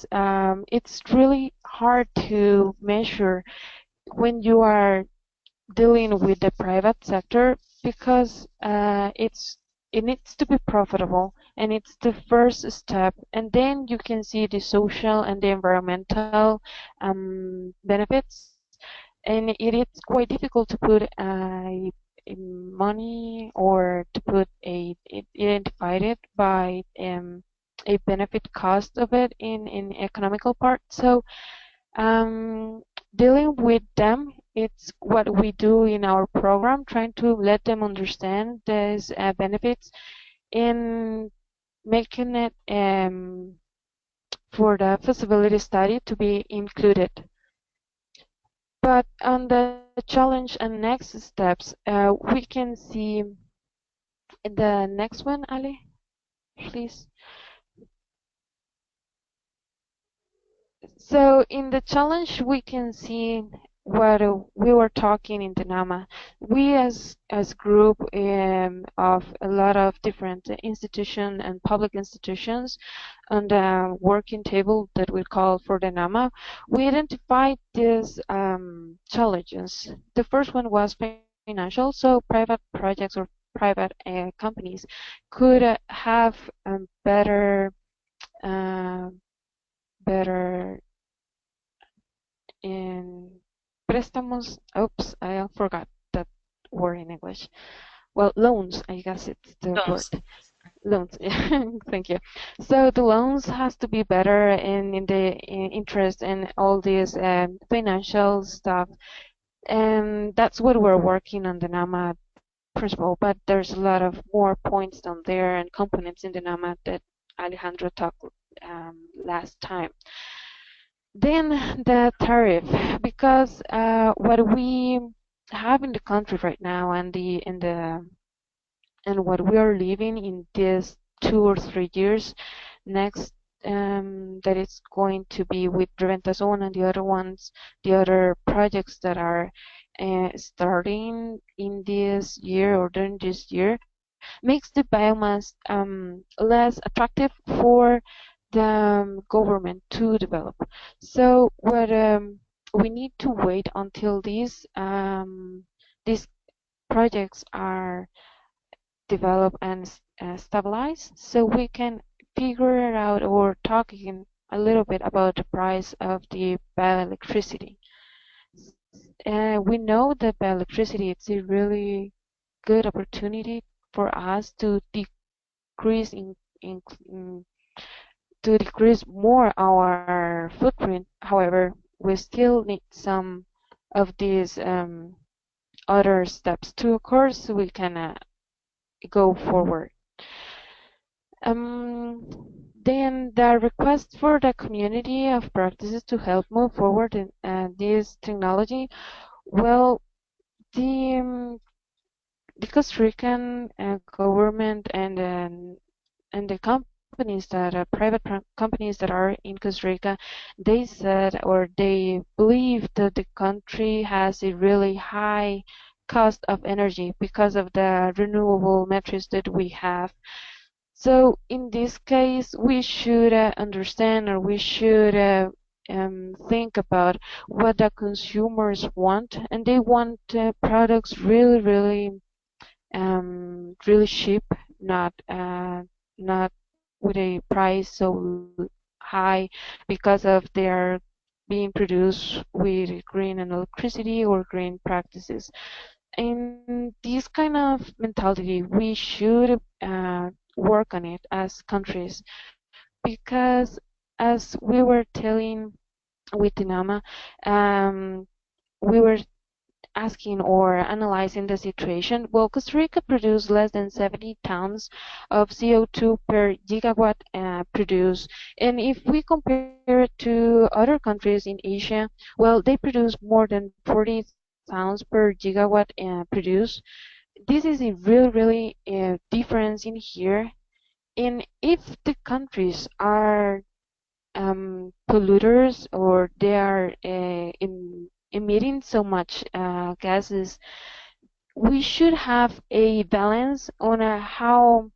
benefits, it's really hard to measure when you are dealing with the private sector because it needs to be profitable and it's the first step, and then you can see the social and the environmental benefits, and it is quite difficult to put a money or to put identified it by a benefit cost of it in economical part. So dealing with them, it's what we do in our program, trying to let them understand these benefits and making it for the feasibility study to be included. But on the challenge and next steps, we can see the next one, Ali, please. So in the challenge, we can see what we were talking in the NAMA. We as group of a lot of different institutions and public institutions on the working table that we call for the NAMA, we identified these challenges. The first one was financial, so private projects or private companies could have better uh, better in préstamos. Oops, I forgot that word in English. Well, loans, I guess it's the word. Loans, yeah, thank you. So the loans has to be better in the interest and all this financial stuff. And that's what we're working on the NAMA principle, but there's a lot of more points down there and components in the NAMA that Alejandro talked last time. Then the tariff, because what we have in the country right now and and what we are living in these 2 or 3 years next, that it's going to be with Reventazón and the other ones, the other projects that are starting in this year or during this year, makes the biomass less attractive for the government to develop. So what we need to wait until these projects are developed and stabilized, so we can figure out or talk again a little bit about the price of the bioelectricity. We know that bioelectricity is a really good opportunity for us to decrease in to decrease more our footprint. However, we still need some of these other steps to occur so we can go forward. Then the request for the community of practices to help move forward in this technology. Well, the Costa Rican government and the companies that are private companies that are in Costa Rica, they said or they believe that the country has a really high cost of energy because of the renewable metrics that we have. So in this case, we should understand or we should think about what the consumers want, and they want products really cheap, not with a price so high because of their being produced with green electricity or green practices. In this kind of mentality, we should work on it as countries because, as we were telling with Dinama, we were asking or analyzing the situation. Well, Costa Rica produced less than 70 tons of CO2 per gigawatt produced. And if we compare it to other countries in Asia, well, they produce more than 40 tons per gigawatt produced. This is a really difference in here. And if the countries are polluters or they are emitting so much gases, we should have a balance on how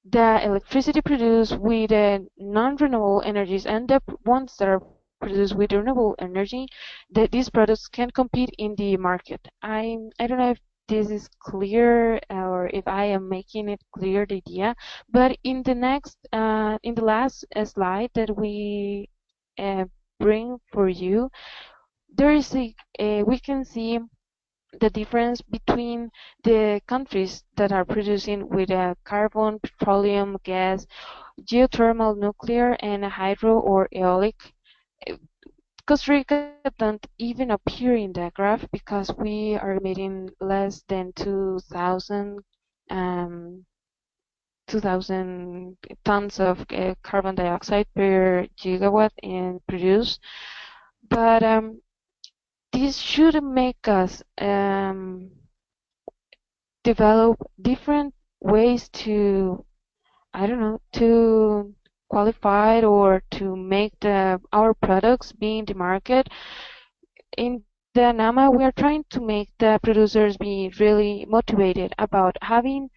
the electricity produced with non-renewable energies and the ones that are produced with renewable energy, that these products can compete in the market. I don't know if this is clear or if I am making it clear the idea, but in the last slide that we uh, bring for you, there is we can see the difference between the countries that are producing with carbon, petroleum, gas, geothermal, nuclear, and hydro or aeolic. Uh, Costa Rica don't even appear in the graph because we are emitting less than 2,000 tons of carbon dioxide per gigawatt in produce. But this should make us develop different ways to, I don't know, to qualify it or to make our products be in the market. In the NAMA, we are trying to make the producers be really motivated about having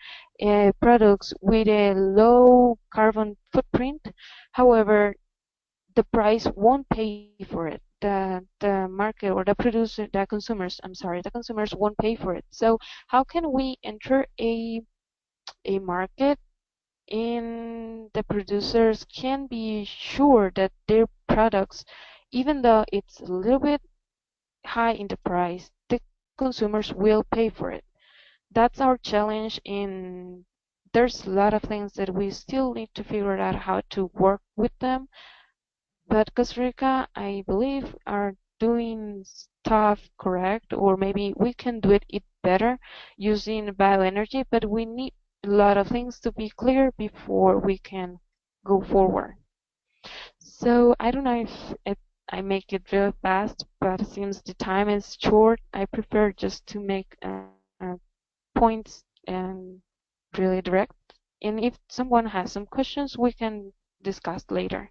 products with a low carbon footprint. However, the price won't pay for it. The market or the producer, the consumers, I'm sorry, the consumers won't pay for it. So how can we enter a market and the producers can be sure that their products, even though it's a little bit high in the price, the consumers will pay for it. That's our challenge, and there's a lot of things that we still need to figure out how to work with them. But Costa Rica, I believe, are doing stuff correct, or maybe we can do it better using bioenergy, but we need a lot of things to be clear before we can go forward. So I don't know if I make it real fast, but since the time is short, I prefer just to make points and really direct. And if someone has some questions, we can discuss later.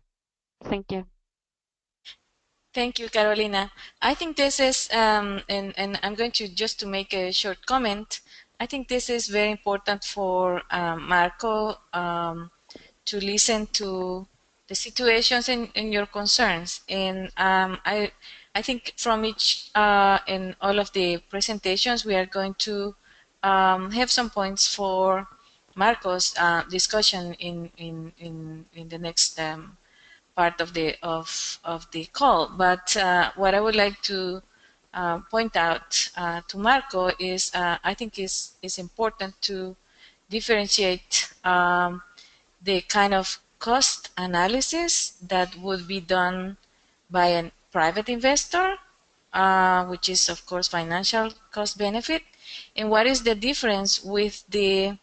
Thank you. Thank you, Carolina. I think this is, and I'm going to just to make a short comment. I think this is very important for Marco to listen to the situations and your concerns. And I think from each in all of the presentations, we are going to have some points for Marco's discussion in the next part of the call. But what I would like to point out to Marco is I think is important to differentiate the kind of cost analysis that would be done by a private investor, which is of course financial cost benefit, and what is the difference with the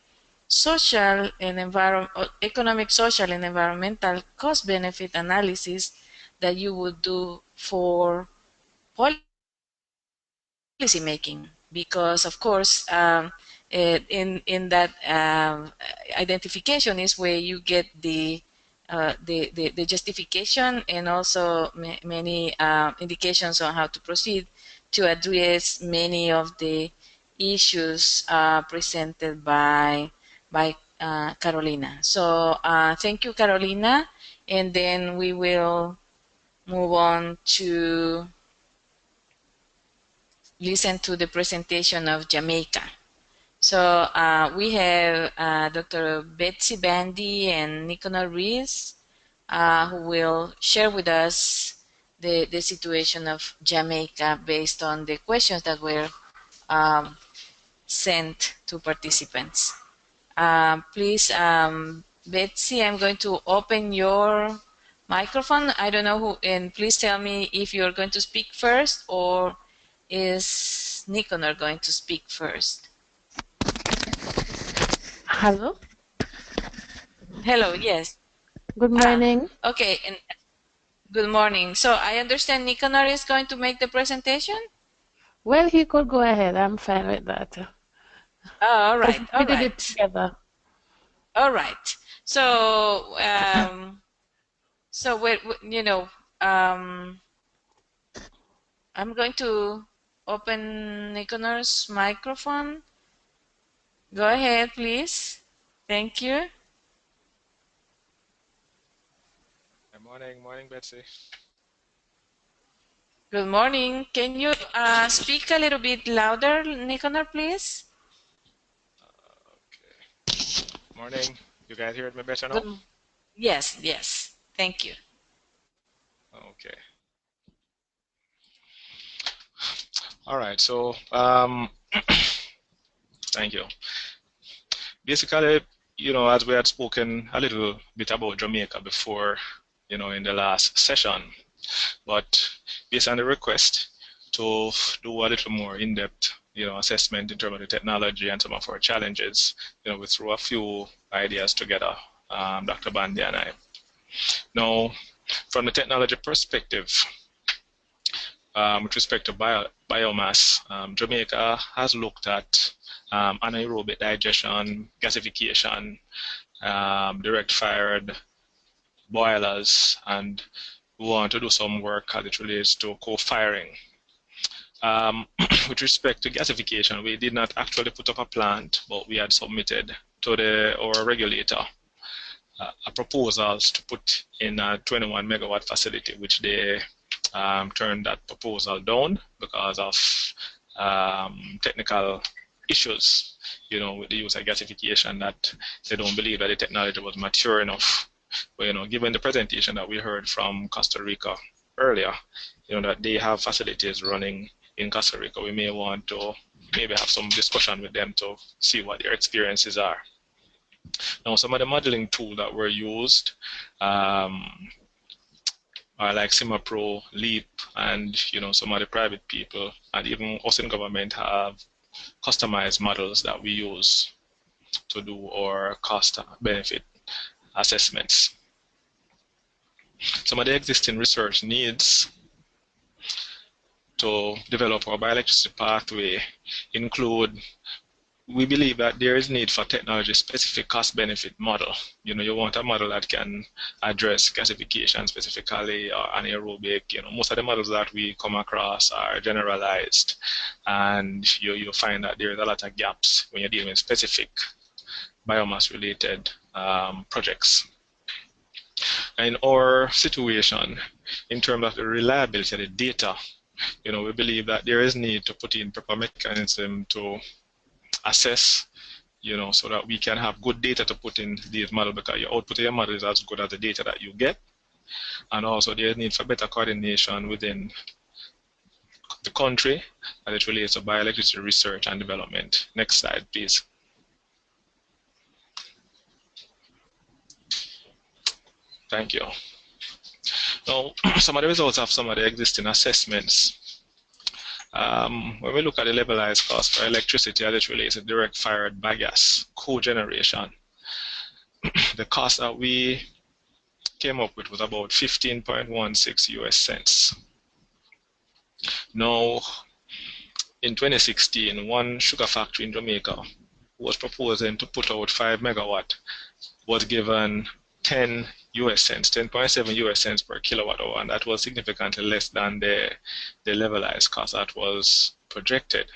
social and economic, social, and environmental cost benefit analysis that you would do for policy making, because of course in that identification is where you get the justification and also many indications on how to proceed to address many of the issues presented by Carolina. So thank you, Carolina, and then we will move on to listen to the presentation of Jamaica. So we have Dr. Betsy Bandy and Nicanor Rees who will share with us the situation of Jamaica based on the questions that were um, sent to participants. Please, Betsy, I'm going to open your microphone. I don't know who, and please tell me if you're going to speak first or is Nicanor going to speak first? Hello, Hello, yes. good Ah, morning. okay, and good morning. So I understand Nicanor is going to make the presentation? Well, he could go ahead. I'm fine with that. Oh, all Because right, we all did it right, together. all right. So, so you know, um, I'm going to open Nicanor's microphone. Go ahead, please. Thank you. Morning, Betsy. Good morning. Can you speak a little bit louder, Nicanor, please? Okay. Morning. You guys hear me better now? Good. Yes, yes. Thank you. Okay. All right. So, thank you. Basically, as we had spoken a little bit about Jamaica before, in the last session, but based on the request to do a little more in-depth, assessment in terms of the technology and some of our challenges, we threw a few ideas together, Dr. Bandy and I. Now, from the technology perspective, with respect to biomass, Jamaica has looked at anaerobic digestion, gasification, direct fired boilers, and we want to do some work as it relates to co-firing. With respect to gasification, we did not actually put up a plant, but we had submitted to our regulator a proposals to put in a 21 megawatt facility, which they turned that proposal down because of technical issues, with the use of gasification, that they don't believe that the technology was mature enough. But, given the presentation that we heard from Costa Rica earlier, that they have facilities running in Costa Rica, we may want to maybe have some discussion with them to see what their experiences are. Now, some of the modeling tools that were used are like SimaPro, Leap, and some of the private people, and even us in government have customized models that we use to do our cost benefit assessments. Some of the existing research needs to develop our bioelectricity pathway include, we believe that there is need for technology-specific cost-benefit model. You want a model that can address gasification specifically, or anaerobic. Most of the models that we come across are generalized, and you find that there is a lot of gaps when you're dealing with specific biomass-related projects. In our situation, in terms of the reliability of the data, we believe that there is need to put in proper mechanism to assess, so that we can have good data to put in these models, because your output of your model is as good as the data that you get. And also there is need for better coordination within the country as it relates to bioelectricity research and development. Next slide, please. Thank you. Now, some of the results of some of the existing assessments. When we look at the levelized cost for electricity as it relates to direct fired biogas cogeneration, the cost that we came up with was about 15.16 US cents. Now, in 2016, one sugar factory in Jamaica was proposing to put out 5 megawatt, was given 10 US cents, 10.7 US cents per kilowatt hour, and that was significantly less than the levelized cost that was projected.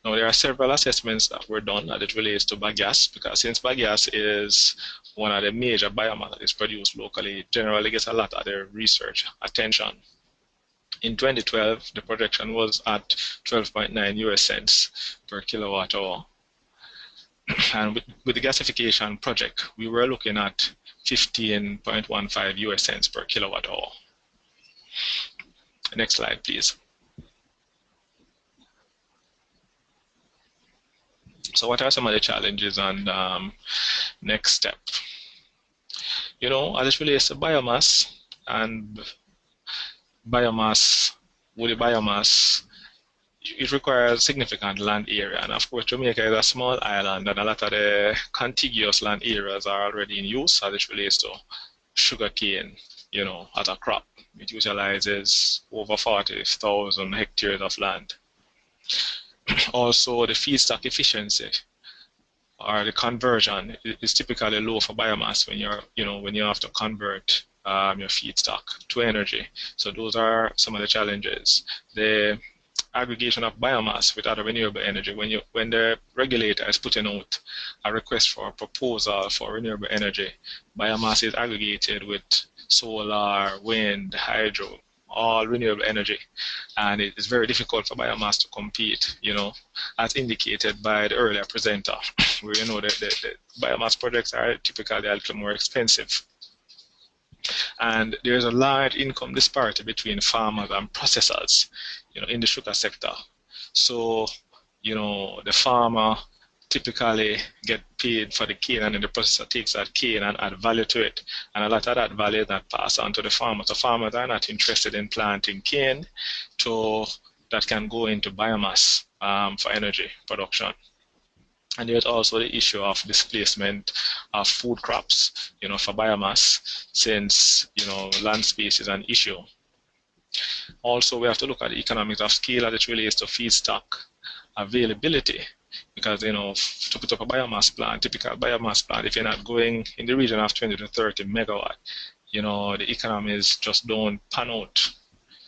Now, there are several assessments that were done as it relates to biogas, because since biogas is one of the major biomass that is produced locally, it generally gets a lot of the research attention. In 2012, the projection was at 12.9 US cents per kilowatt hour. And with the gasification project, we were looking at 15.15 US cents per kilowatt hour. Next slide, please. So what are some of the challenges and next step? As it relates to biomass and woody biomass, it requires significant land area, and of course Jamaica is a small island, and a lot of the contiguous land areas are already in use as it relates to sugarcane, as a crop. It utilizes over 40,000 hectares of land. Also, the feedstock efficiency or the conversion is typically low for biomass when you have to convert your feedstock to energy. So those are some of the challenges. The aggregation of biomass with other renewable energy. When the regulator is putting out a request for a proposal for renewable energy, biomass is aggregated with solar, wind, hydro, all renewable energy. And it is very difficult for biomass to compete, as indicated by the earlier presenter, where the biomass projects are typically a little more expensive. And there's a large income disparity between farmers and processors, in the sugar sector. So, the farmer typically get paid for the cane, and then the processor takes that cane and add value to it. And a lot of that value is not passed on to the farmer. So farmers are not interested in planting cane that can go into biomass for energy production. And there's also the issue of displacement of food crops, for biomass, since, land space is an issue. Also, we have to look at the economics of scale as it relates to feedstock availability, because, to put up a biomass plant, typical biomass plant, if you're not going in the region of 20 to 30 megawatt, the economies just don't pan out.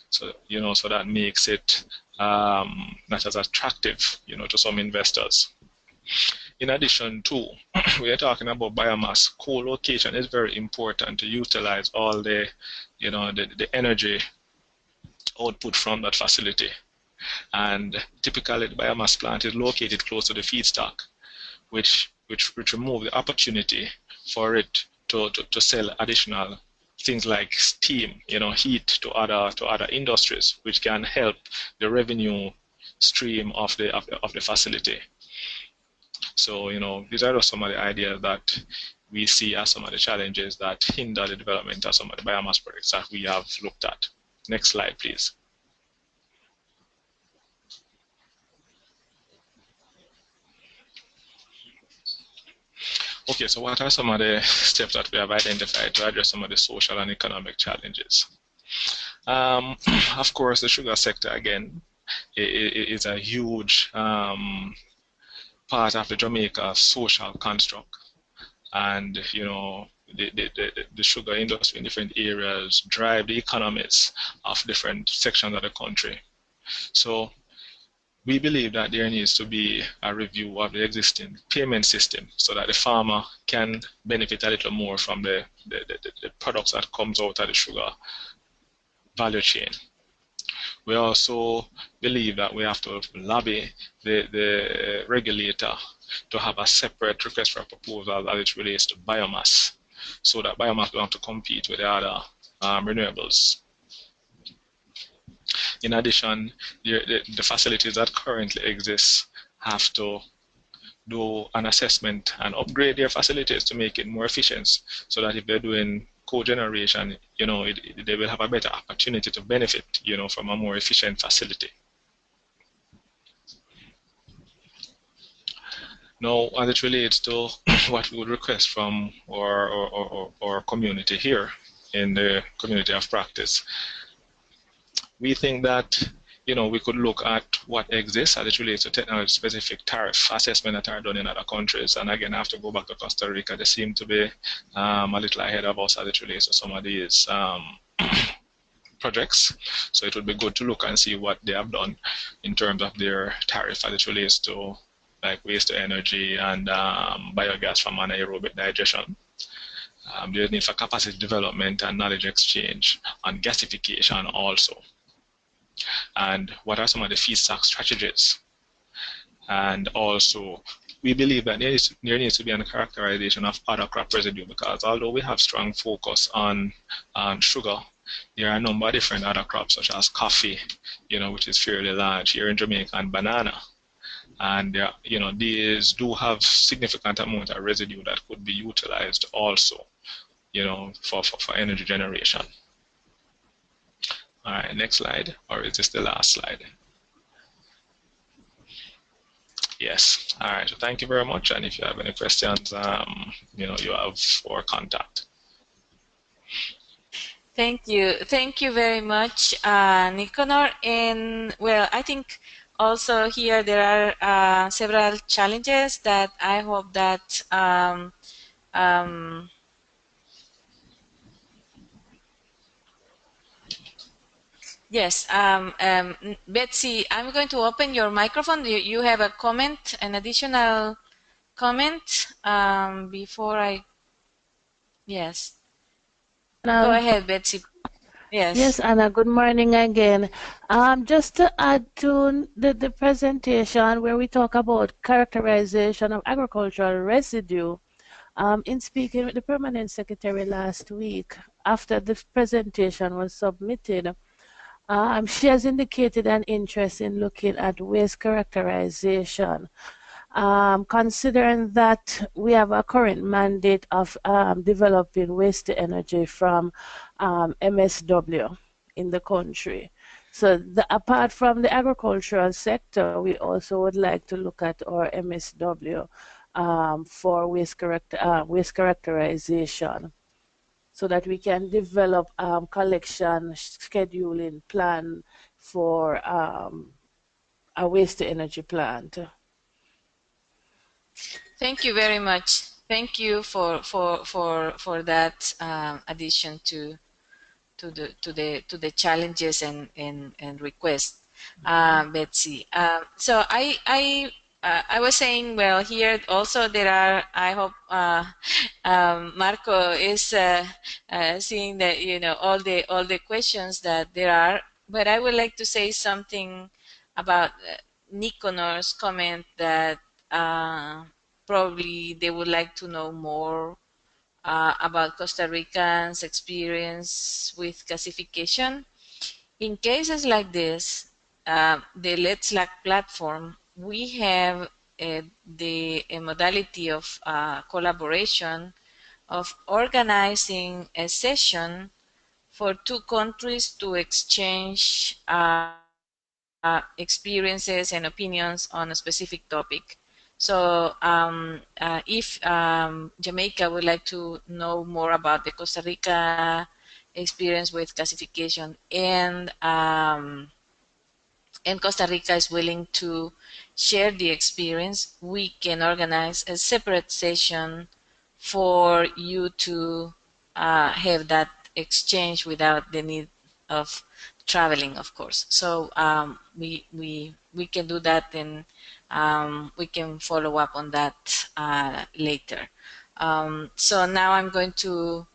So, so that makes it not as attractive, to some investors. In addition to, we are talking about biomass, co-location is very important to utilize all the, the energy output from that facility. And typically the biomass plant is located close to the feedstock, which remove the opportunity for it to sell additional things like steam, heat to other industries, which can help the revenue stream of the facility. So, these are some of the ideas that we see as some of the challenges that hinder the development of some of the biomass projects that we have looked at. Next slide, please. Okay, so what are some of the steps that we have identified to address some of the social and economic challenges? Of course, the sugar sector, again, is a huge part of the Jamaica social construct. And, the sugar industry in different areas drive the economies of different sections of the country. So we believe that there needs to be a review of the existing payment system so that the farmer can benefit a little more from the products that comes out of the sugar value chain. We also believe that we have to lobby the regulator to have a separate request for proposal as it relates to biomass, so that biomass will have to compete with the other renewables. In addition, the facilities that currently exist have to do an assessment and upgrade their facilities to make it more efficient, so that if they're doing cogeneration, they will have a better opportunity to benefit, from a more efficient facility. Now, as it relates to what we would request from our community here in the community of practice, we think that, we could look at what exists as it relates to technology-specific tariff assessment that are done in other countries. And again, I have to go back to Costa Rica. They seem to be a little ahead of us as it relates to some of these projects. So it would be good to look and see what they have done in terms of their tariff as it relates to like waste to energy and biogas from anaerobic digestion. There's need for capacity development and knowledge exchange and gasification also. And what are some of the feedstock strategies? And also, we believe that there needs to be a characterization of other crop residue, because although we have strong focus on sugar, there are a number of different other crops such as coffee, which is fairly large here in Jamaica, and banana. And these do have significant amount of residue that could be utilized also, for energy generation. All right, next slide, or is this the last slide? Yes. All right. So thank you very much. And if you have any questions, you have our contact. Thank you. Thank you very much, Nicanor. And well, I think also here there are several challenges that I hope that yes, Betsy, I'm going to open your microphone. You have a comment, an additional comment before I, yes. Go Um, ahead, Betsy. yes, Yes. Anna, good morning again. Just to add to the presentation where we talk about characterization of agricultural residue, in speaking with the permanent secretary last week, after the presentation was submitted, she has indicated an interest in looking at waste characterization. Considering that we have a current mandate of developing waste to energy from MSW in the country. So apart from the agricultural sector, we also would like to look at our MSW for waste characterization so that we can develop collection scheduling plan for a waste to energy plant. Thank you very much. Thank you for that addition to the challenges and requests, Betsy. I was saying, well, here also there are. I hope Marco is seeing that, all the questions that there are. But I would like to say something about Niconor's comment that probably they would like to know more about Costa Ricans' experience with gasification. In cases like this, the Let's Slack platform, we have the a modality of collaboration of organizing a session for two countries to exchange experiences and opinions on a specific topic. So if Jamaica would like to know more about the Costa Rica experience with gasification, and Costa Rica is willing to share the experience, we can organize a separate session for you to have that exchange without the need of traveling, of course. So we can do that, and we can follow up on that later. So now I'm going to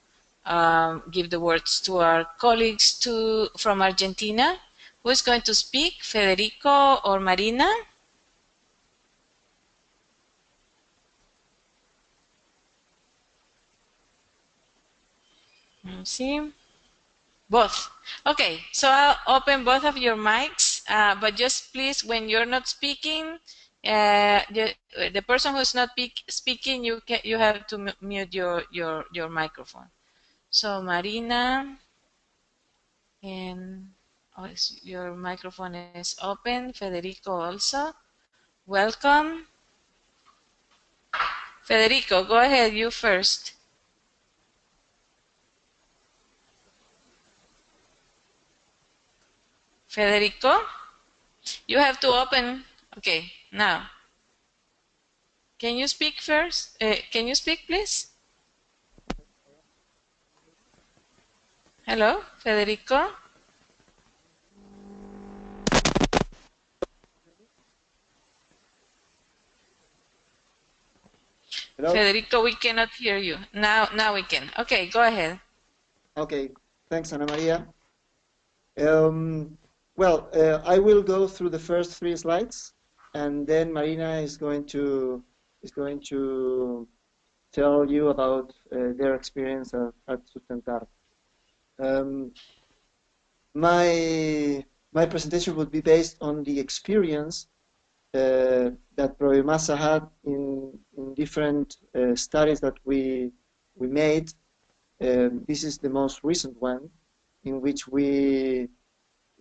give the words to our colleagues from Argentina. Who is going to speak, Federico or Marina? Let's see. Both. Okay, so I'll open both of your mics, but just please, when you're not speaking, the person who's not speaking, you have to mute your microphone. So Marina, and your microphone is open. Federico also. Welcome. Federico, go ahead, you first. Federico, you have to open. Okay, now. Can you speak first? Can you speak, please? Hello, Federico? Hello? Federico, we cannot hear you. Now we can. Okay, go ahead. Okay, thanks, Ana Maria. I will go through the first three slides, and then Marina is going to tell you about their experience at Sustentar. My presentation would be based on the experience that Proimasa had in different studies that we made. This is the most recent one, in which we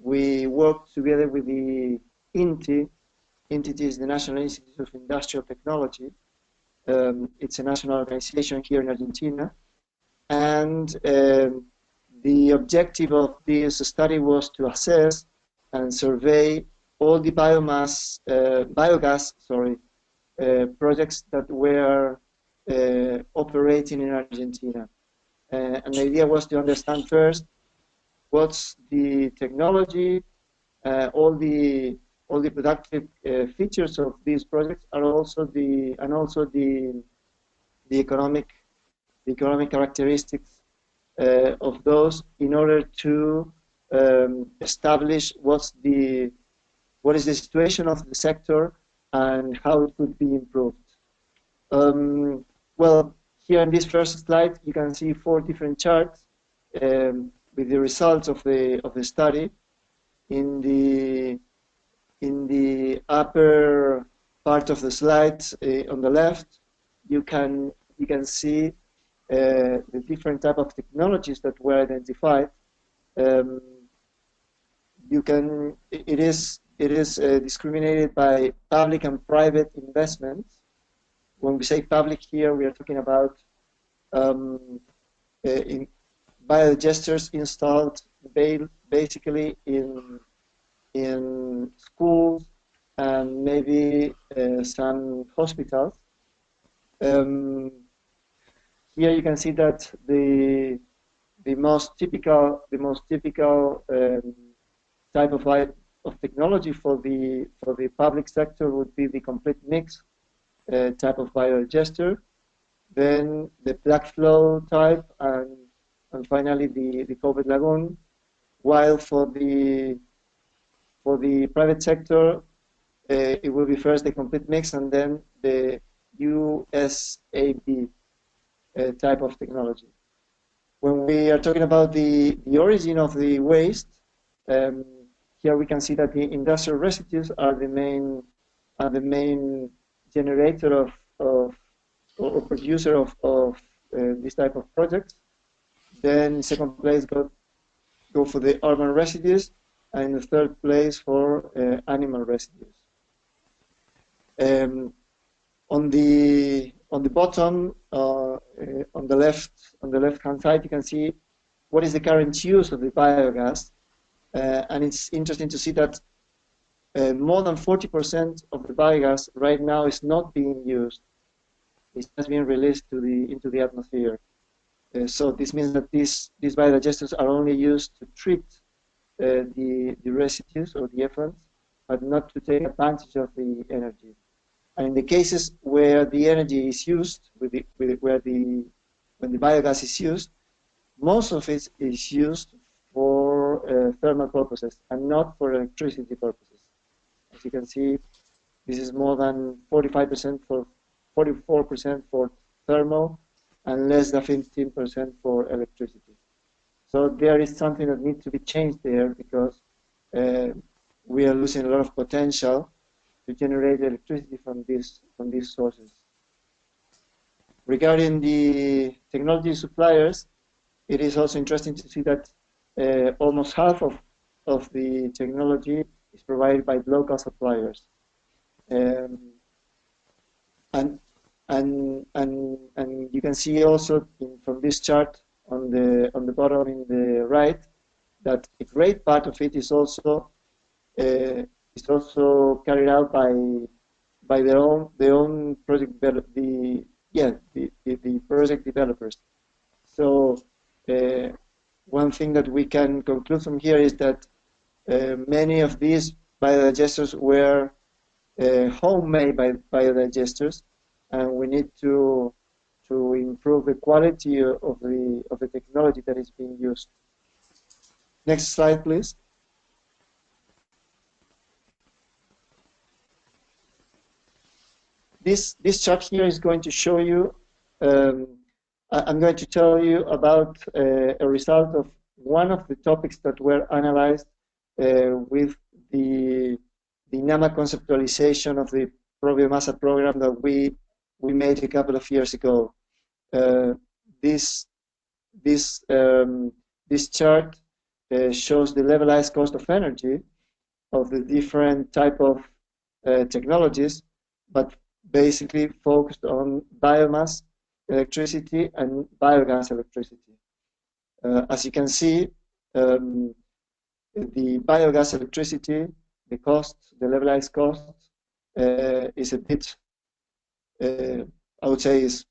worked together with the INTI. INTI is the National Institute of Industrial Technology. It's a national organization here in Argentina, and the objective of this study was to assess and survey all the biogas projects that were operating in Argentina. And the idea was to understand first what's the technology, all the productive features of these projects, are also the economic characteristics of those in order to establish what is the situation of the sector and how it could be improved. Well, here in this first slide, you can see 4 different charts with the results of the study. In the upper part of the slide on the left, you can see the different type of technologies that were identified. It is discriminated by public and private investments. When we say public here, we are talking about in biodigesters installed basically in schools and maybe some hospitals. Here you can see that the most typical type of technology for the public sector would be the complete mix type of biodigester, then the black flow type, and finally the covered lagoon. While for the private sector, it will be first the complete mix and then the USAB type of technology. When we are talking about the origin of the waste, here we can see that the industrial residues are the main generator or producer of this type of projects. Then in second place go for the urban residues, and in the third place for animal residues. On the bottom, on the left hand side, you can see what is the current use of the biogas, and it's interesting to see that more than 40% of the biogas right now is not being used. It has been released into the atmosphere. So this means that these biodigesters are only used to treat the residues or the effluents, but not to take advantage of the energy. And in the cases where the energy is used, when the biogas is used, most of it is used for thermal purposes and not for electricity purposes. As you can see, this is more than 45% for 44% for thermal and less than 15% for electricity. So there is something that needs to be changed there, because we are losing a lot of potential to generate electricity from these sources. Regarding the technology suppliers, it is also interesting to see that almost half of the technology is provided by local suppliers, and you can see also from this chart on the bottom in the right that a great part of it is also carried out by their own project the project developers. So one thing that we can conclude from here is that many of these biodigesters were homemade biodigesters, and we need to improve the quality of the technology that is being used. Next slide, please. This chart here is going to show you. I'm going to tell you about a result of one of the topics that were analyzed with the NAMA conceptualization of the ProBiomasa program that we made a couple of years ago. This chart shows the levelized cost of energy of the different type of technologies, but basically focused on biomass electricity and biogas electricity. As you can see, the biogas electricity, the levelized cost is a bit, I would say, is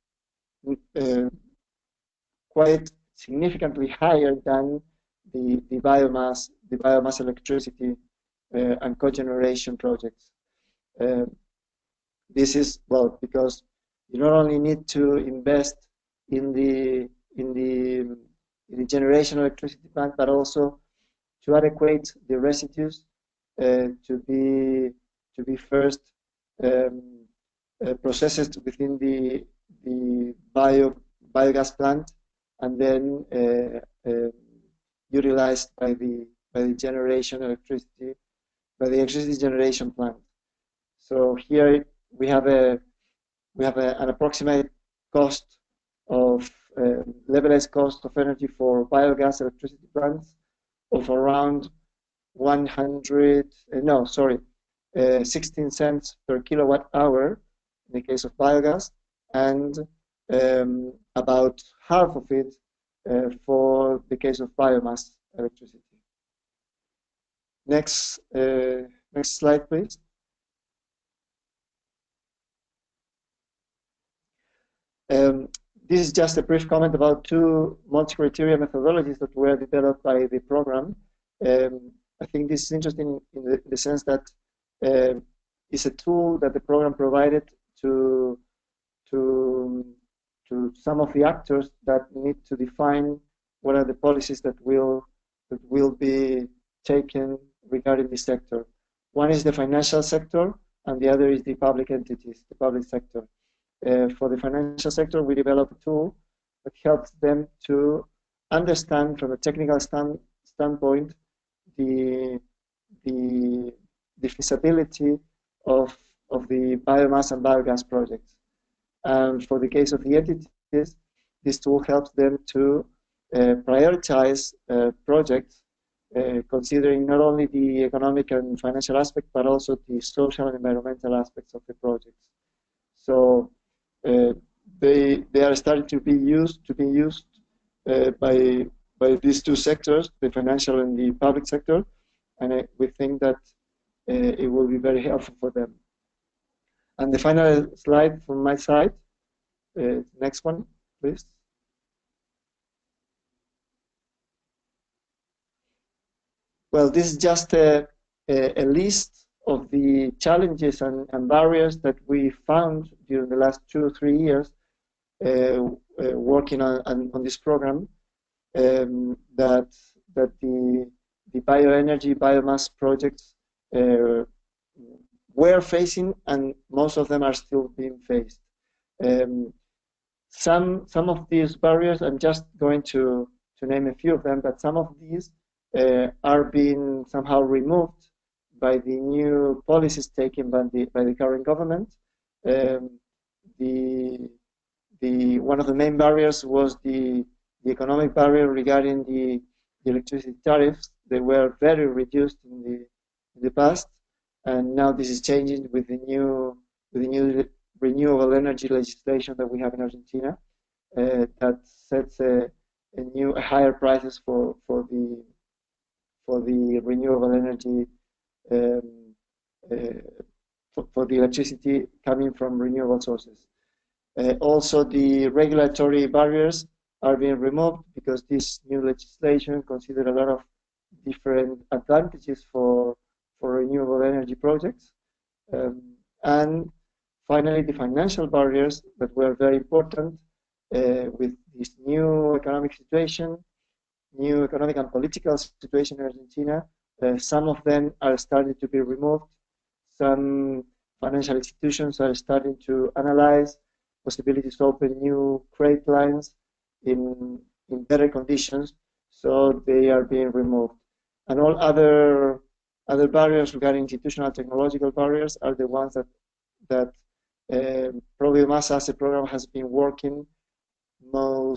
quite significantly higher than the biomass electricity and cogeneration projects. This is, well, because you not only need to invest in the the generation of electricity plant, but also to adequate the residues to be first processed within the biogas plant, and then utilized by the generation electricity, by the electricity generation plant. So here we have an approximate cost of levelized cost of energy for biogas electricity plants of around 16 cents per kilowatt hour in the case of biogas, and about half of it for the case of biomass electricity. Next slide, please. This is just a brief comment about two multi-criteria methodologies that were developed by the program. I think this is interesting in the sense that it's a tool that the program provided to some of the actors that need to define what are the policies that will be taken regarding the sector. One is the financial sector, and the other is the public entities, the public sector. For the financial sector, we developed a tool that helps them to understand from a technical standpoint the feasibility of the biomass and biogas projects. And for the case of the entities, this tool helps them to prioritize projects considering not only the economic and financial aspect, but also the social and environmental aspects of the projects. So they are starting to be used by these two sectors, the financial and the public sector, and we think that it will be very helpful for them. And the final slide from my side, next one, please. Well, this is just a list of the challenges and barriers that we found during the last 2 or 3 years working on this program, that the bioenergy, biomass projects were facing, and most of them are still being faced. Some of these barriers, I'm just going to name a few of them, but some of these are being somehow removed by the new policies taken by the current government. One of the main barriers was the economic barrier regarding the electricity tariffs. They were very reduced in the past, and now this is changing with the new renewable energy legislation that we have in Argentina that sets higher prices for the renewable energy, for the electricity coming from renewable sources. Also, the regulatory barriers are being removed because this new legislation considers a lot of different advantages for renewable energy projects. And finally, the financial barriers that were very important with this new economic situation, new economic and political situation in Argentina. Some of them are starting to be removed. Some financial institutions are starting to analyze possibilities to open new credit lines in better conditions, so they are being removed. And all other barriers regarding institutional technological barriers are the ones that Bioelectricity as a program has been working more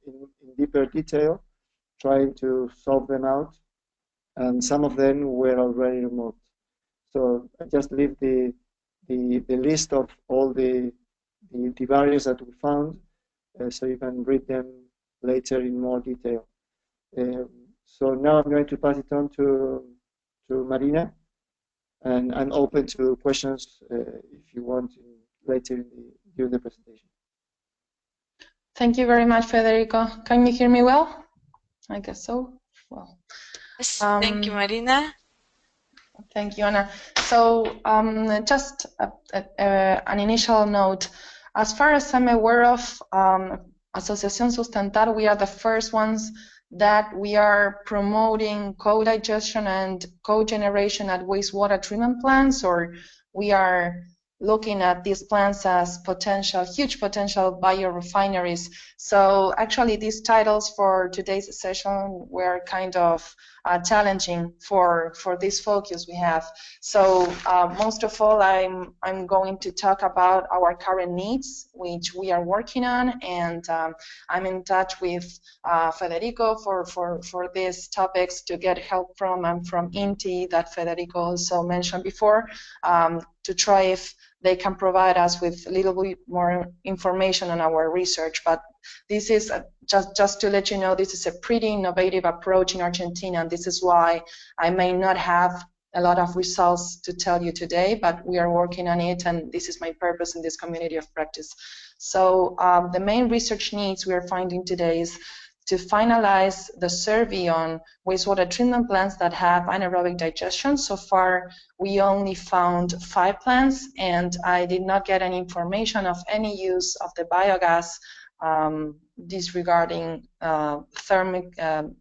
in deeper detail, trying to solve them out, and some of them were already removed. So I just leave the list of all the barriers that we found, so you can read them later in more detail. So now I'm going to pass it on to Marina, and I'm open to questions if you want later during the presentation. Thank you very much, Federico. Can you hear me well? I guess so. Well, yes, thank you, Marina. Thank you, Anna. So just an initial note. As far as I'm aware of, Asociación Sustentar, we are the first ones that we are promoting co-digestion and co-generation at wastewater treatment plants, or we are looking at these plants as huge potential biorefineries. So actually these titles for today's session were kind of challenging for this focus we have. So most of all, I'm going to talk about our current needs, which we are working on, and I'm in touch with Federico for these topics to get help from. I'm from INTI, that Federico also mentioned before, to try if they can provide us with a little bit more information on our research. But this is just to let you know, this is a pretty innovative approach in Argentina, and this is why I may not have a lot of results to tell you today, but we are working on it, and this is my purpose in this community of practice. So the main research needs we are finding today is to finalize the survey on wastewater treatment plants that have anaerobic digestion. So far, we only found 5 plants, and I did not get any information of any use of the biogas disregarding thermical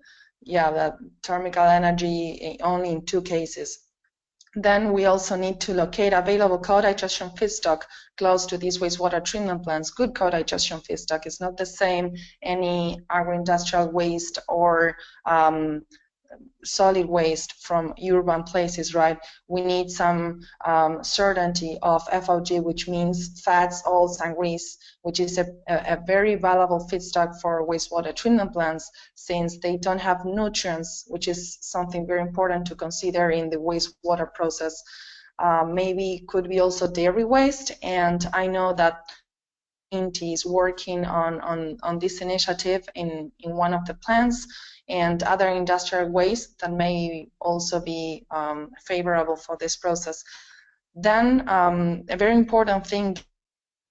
energy only in 2 cases. Then we also need to locate available co-digestion feedstock close to these wastewater treatment plants. Good co-digestion feedstock is not the same any agro-industrial waste or solid waste from urban places, right? We need some certainty of FOG, which means fats, oils, and grease, which is a very valuable feedstock for wastewater treatment plants, since they don't have nutrients, which is something very important to consider in the wastewater process. Maybe could be also dairy waste, and I know that INTI is working on this initiative in one of the plants, and other industrial waste that may also be favorable for this process. Then a very important thing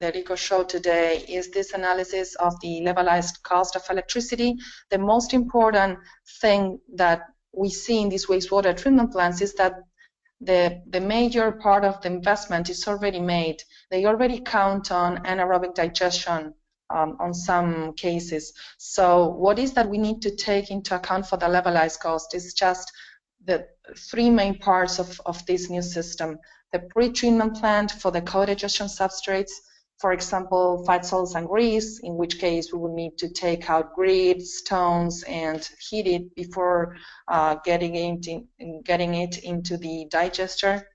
that Rico showed today is this analysis of the levelized cost of electricity. The most important thing that we see in these wastewater treatment plants is that the major part of the investment is already made. They already count on anaerobic digestion on some cases. So what is that we need to take into account for the levelized cost is just the 3 main parts of this new system. The pre-treatment plant for the co-digestion substrates, for example, fat, salts, and grease, in which case we will need to take out grit, stones, and heat it before getting it into the digester.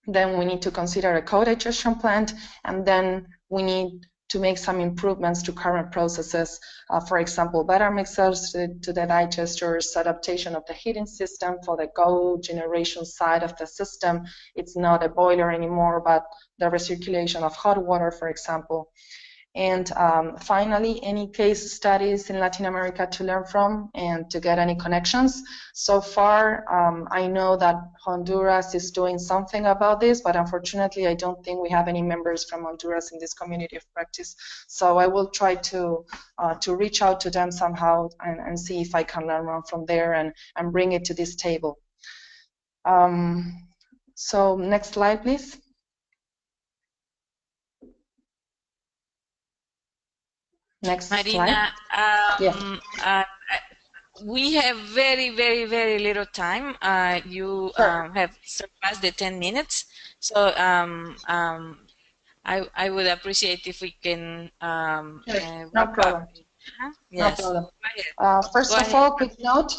Then we need to consider a co-digestion plant, and then we need to make some improvements to current processes. For example, better mixers to the digesters, adaptation of the heating system for the co-generation side of the system. It's not a boiler anymore, but the recirculation of hot water, for example. And finally, any case studies in Latin America to learn from and to get any connections. So far, I know that Honduras is doing something about this, but unfortunately, I don't think we have any members from Honduras in this community of practice. So I will try to reach out to them somehow and see if I can learn from there and bring it to this table. So next slide, please. Next Marina, slide. we have very, very, very little time. You Sure. have surpassed the 10 minutes. So I would appreciate if we can Sure. No wrap problem. up. Huh? No Yes. problem. Go ahead. First of all, quick note,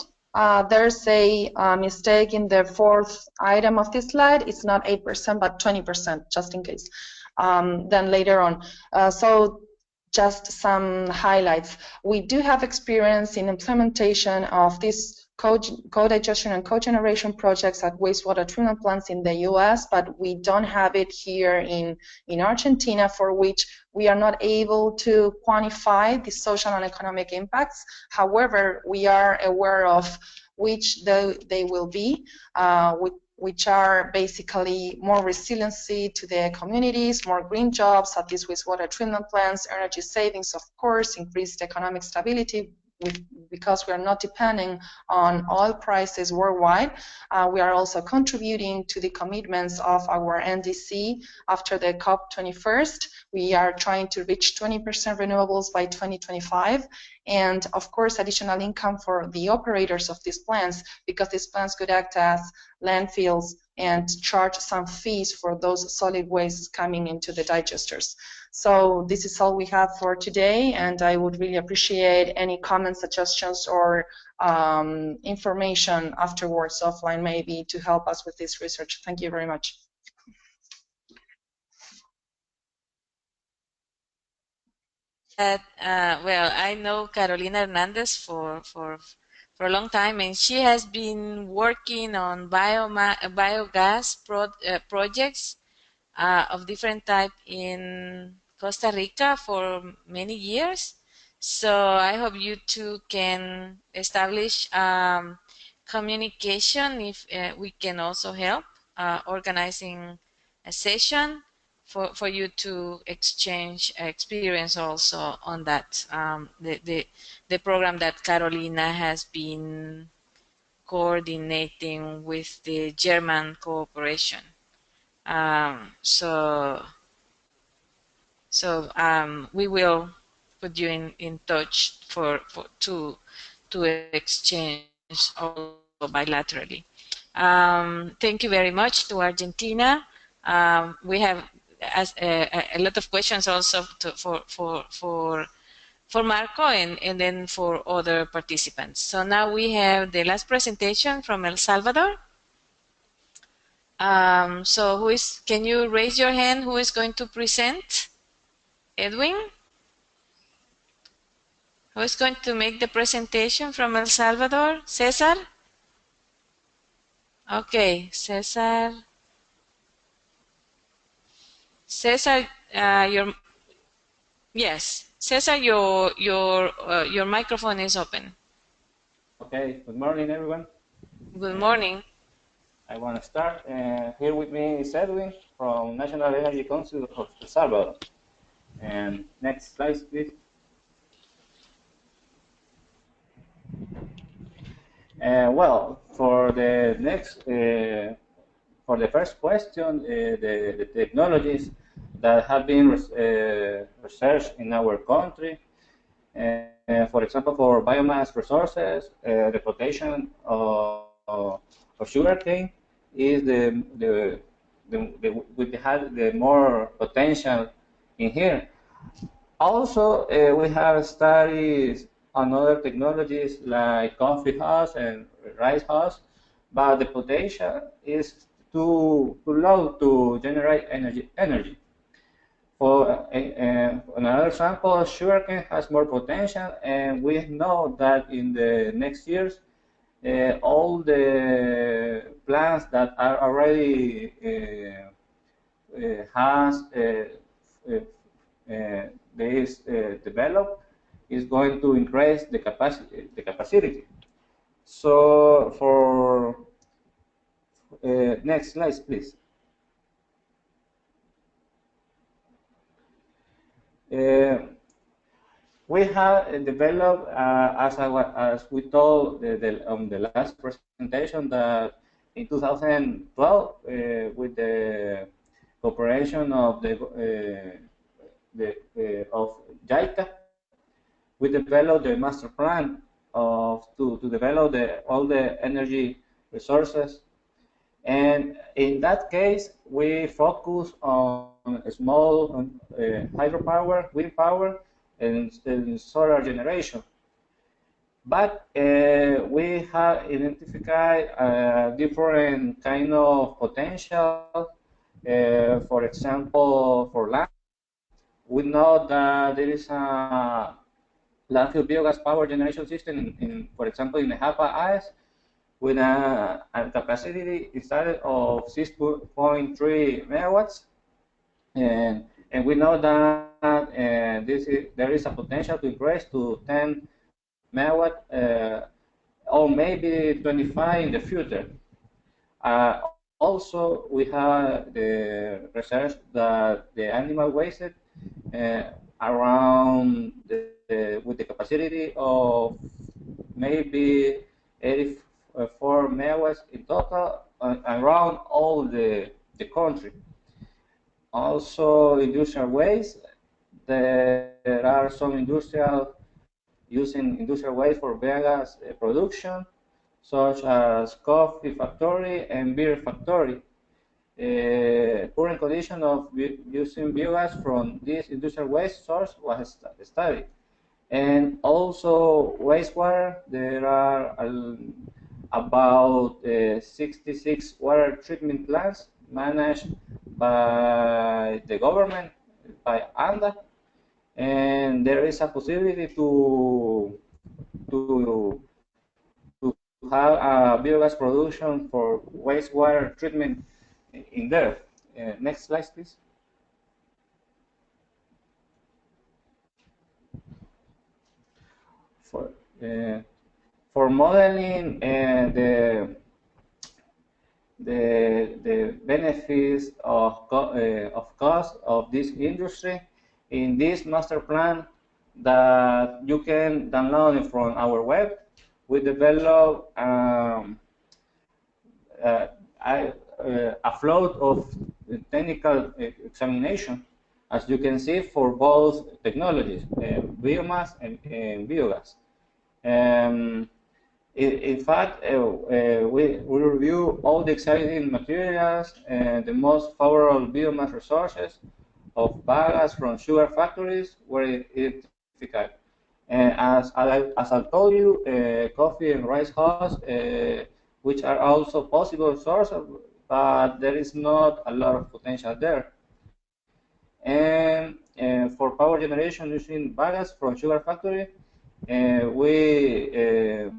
there's a mistake in the 4th item of this slide. It's not 8%, but 20%, just in case. Then later on. So just some highlights. We do have experience in implementation of these co-digestion and co-generation projects at wastewater treatment plants in the US, but we don't have it here in Argentina, for which we are not able to quantify the social and economic impacts. However, we are aware of which they will be, which are basically more resiliency to the communities, more green jobs at these wastewater treatment plants, energy savings, of course, increased economic stability, because we are not depending on oil prices worldwide, we are also contributing to the commitments of our NDC after the COP 21st. We are trying to reach 20% renewables by 2025, and of course additional income for the operators of these plants, because these plants could act as landfills and charge some fees for those solid wastes coming into the digesters. So this is all we have for today, and I would really appreciate any comments, suggestions, or information afterwards, offline maybe, to help us with this research. Thank you very much. Well, I know Carolina Hernandez for a long time, and she has been working on biogas projects of different type in Costa Rica for many years. So I hope you two can establish communication if we can also help organizing a session for you to exchange experience also on that. The program that Carolina has been coordinating with the German cooperation. We will put you in touch to exchange also bilaterally. Thank you very much to Argentina. We have a lot of questions also for Marco and then for other participants. So now we have the last presentation from El Salvador. So can you raise your hand? Who is going to present? Edwin? Who is going to make the presentation from El Salvador? Cesar? Okay, Cesar. Cesar, yes, Cesar, your microphone is open. Okay, good morning, everyone. Good morning. I want to start. Here with me is Edwin from National Energy Council of El Salvador. And next slide, please. Well, for the next, for the first question, the technologies that have been researched in our country, for example, for biomass resources, the protection of sugarcane is the more potential in here. Also, we have studied on other technologies like coffee husk and rice husk, but the potential is too low to generate energy. For another example, sugarcane has more potential, and we know that in the next years, all the plants that are already this developed is going to increase the capacity. So for next slide, please. We have developed, as we told on the last presentation, that in 2012, with the cooperation of of JICA, we developed the master plan to develop all the energy resources. And in that case, we focus on small hydropower, wind power, and solar generation. But we have identified different kind of potential. For example, for land, we know that there is a landfill biogas power generation system, for example, in the Japa AES, with a capacity installed of 6.3 megawatts. And we know that there is a potential to increase to 10 megawatt or maybe 25 in the future. Also, we have the research that the animal waste around the with the capacity of maybe 84 megawatts in total around all the country. Also, industrial waste. There are some industrial using industrial waste for biogas production, such as coffee factory and beer factory. Current condition of using biogas from this industrial waste source was studied. And also wastewater, there are about 66 water treatment plants managed by the government, by ANDA, and there is a possibility to to have a biogas production for wastewater treatment in there. Next slide, please. For uh, for modeling the benefits of cost of this industry in this master plan that you can download from our web, we develop uh, a flow of technical examination, as you can see, for both technologies, biomass and biogas. In fact, we review all the exciting materials and the most favorable biomass resources of biogas from sugar factories were identified. And as I told you, coffee and rice hulls, which are also possible sources, but there is not a lot of potential there. And for power generation using biogas from sugar factory, we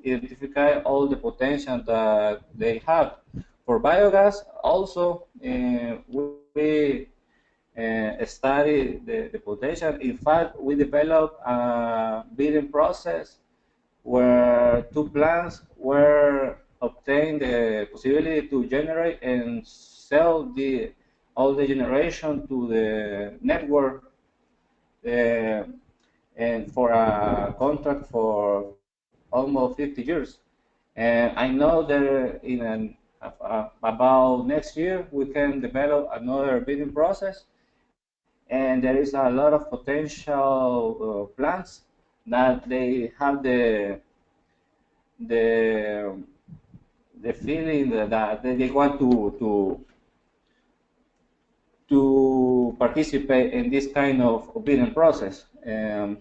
identify all the potential that they have. For biogas, also, we study the potential. In fact, we developed a bidding process where two plants were obtained the possibility to generate and sell all the generation to the network, and for a contract for almost 50 years. And I know that about next year we can develop another bidding process, and there is a lot of potential plants that they have the feeling that they want to participate in this kind of bidding process.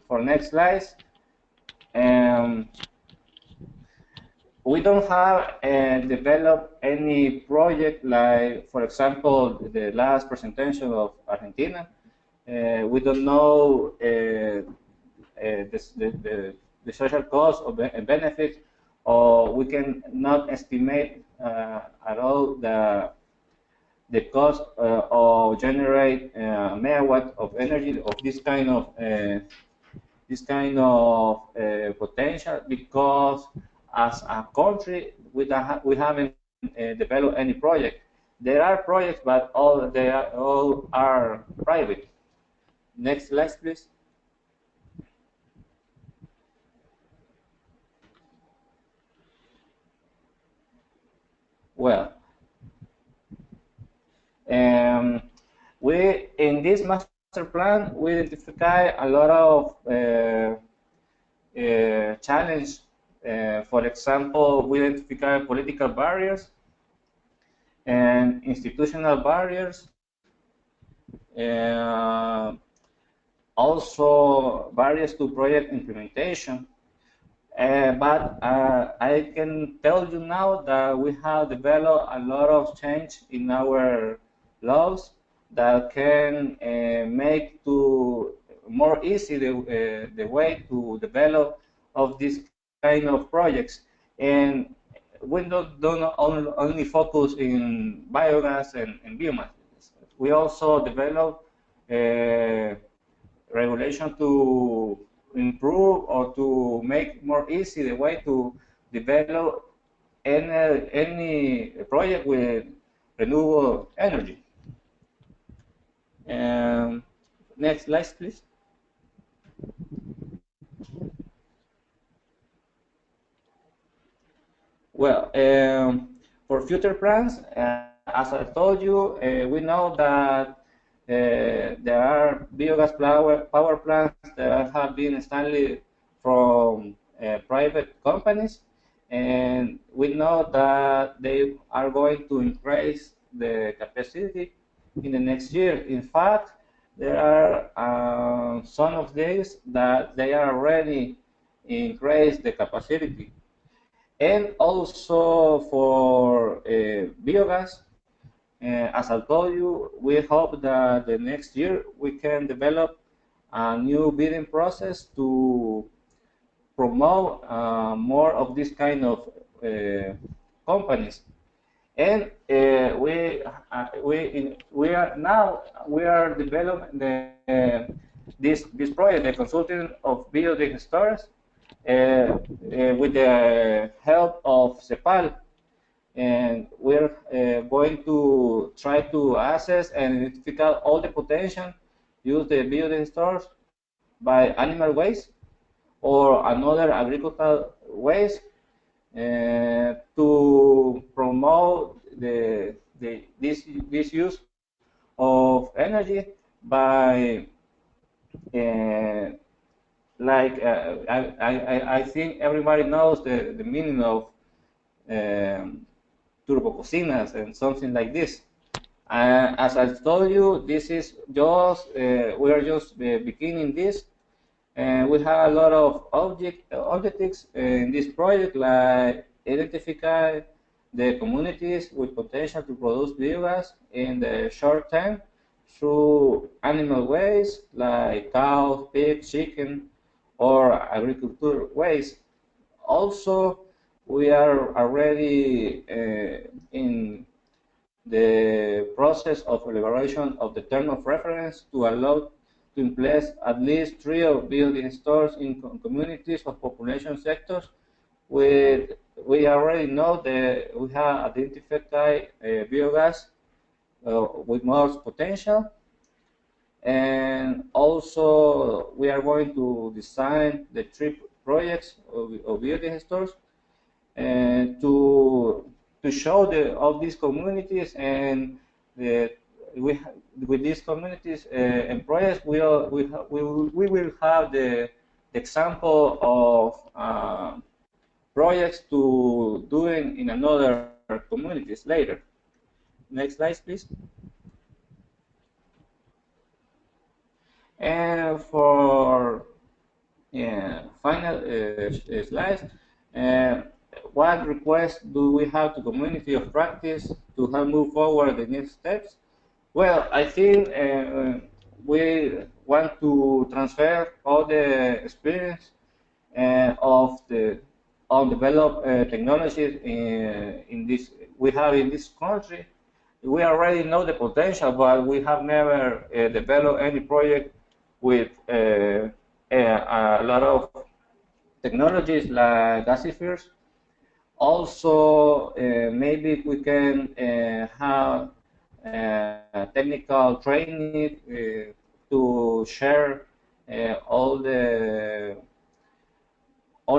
For next slides, we don't have developed any project like, for example, the last presentation of Argentina. We don't know the social cost and benefits, or we can not estimate at all the cost of generate megawatt of energy of this kind of potential, because as a country we haven't developed any project. There are projects, but all are private. Next slide, please. Well, we in this master plan we identify a lot of challenge. For example, we identify political barriers and institutional barriers, also barriers to project implementation. But I can tell you now that we have developed a lot of change in our laws that can make to more easy the way to develop of these kind of projects. And we don't only focus in biogas and biomass. We also develop regulation to improve or to make more easy the way to develop any project with renewable energy. Next slide, please. Well, for future plans, as I told you, we know that there are biogas power plants that have been established from private companies, and we know that they are going to increase the capacity in the next year. In fact, there are some of these that they are already increase the capacity. And also for biogas, as I told you, we hope that the next year we can develop a new bidding process to promote more of this kind of companies. And we are developing this project, the consulting of biodigesters, with the help of CEPAL, and we're going to try to assess and identify all the potential use the biodigesters by animal waste or another agricultural waste to promote this use of energy by I think everybody knows the meaning of turbococinas and something like this. As I told you, this is just we are just beginning this, and we have a lot of objectives in this project, like identify the communities with potential to produce biogas in the short term through animal waste like cows, pigs, chicken, or agriculture waste. Also, we are already in the process of elaboration of the term of reference to allow to in place at least 3 of building stores in communities of population sectors. We already know that we have identified biogas with more potential, and also we are going to design the 3 projects of building stores and to show of these communities, and with these communities and projects we will have the example of projects to doing in another communities later. Next slide, please. And for final slides, what requests do we have to community of practice to help move forward the next steps? Well, I think we want to transfer all the experience of the developed technologies in this we have in this country. We already know the potential, but we have never developed any project with a lot of technologies like gasifiers. Also, maybe we can have technical training to share all the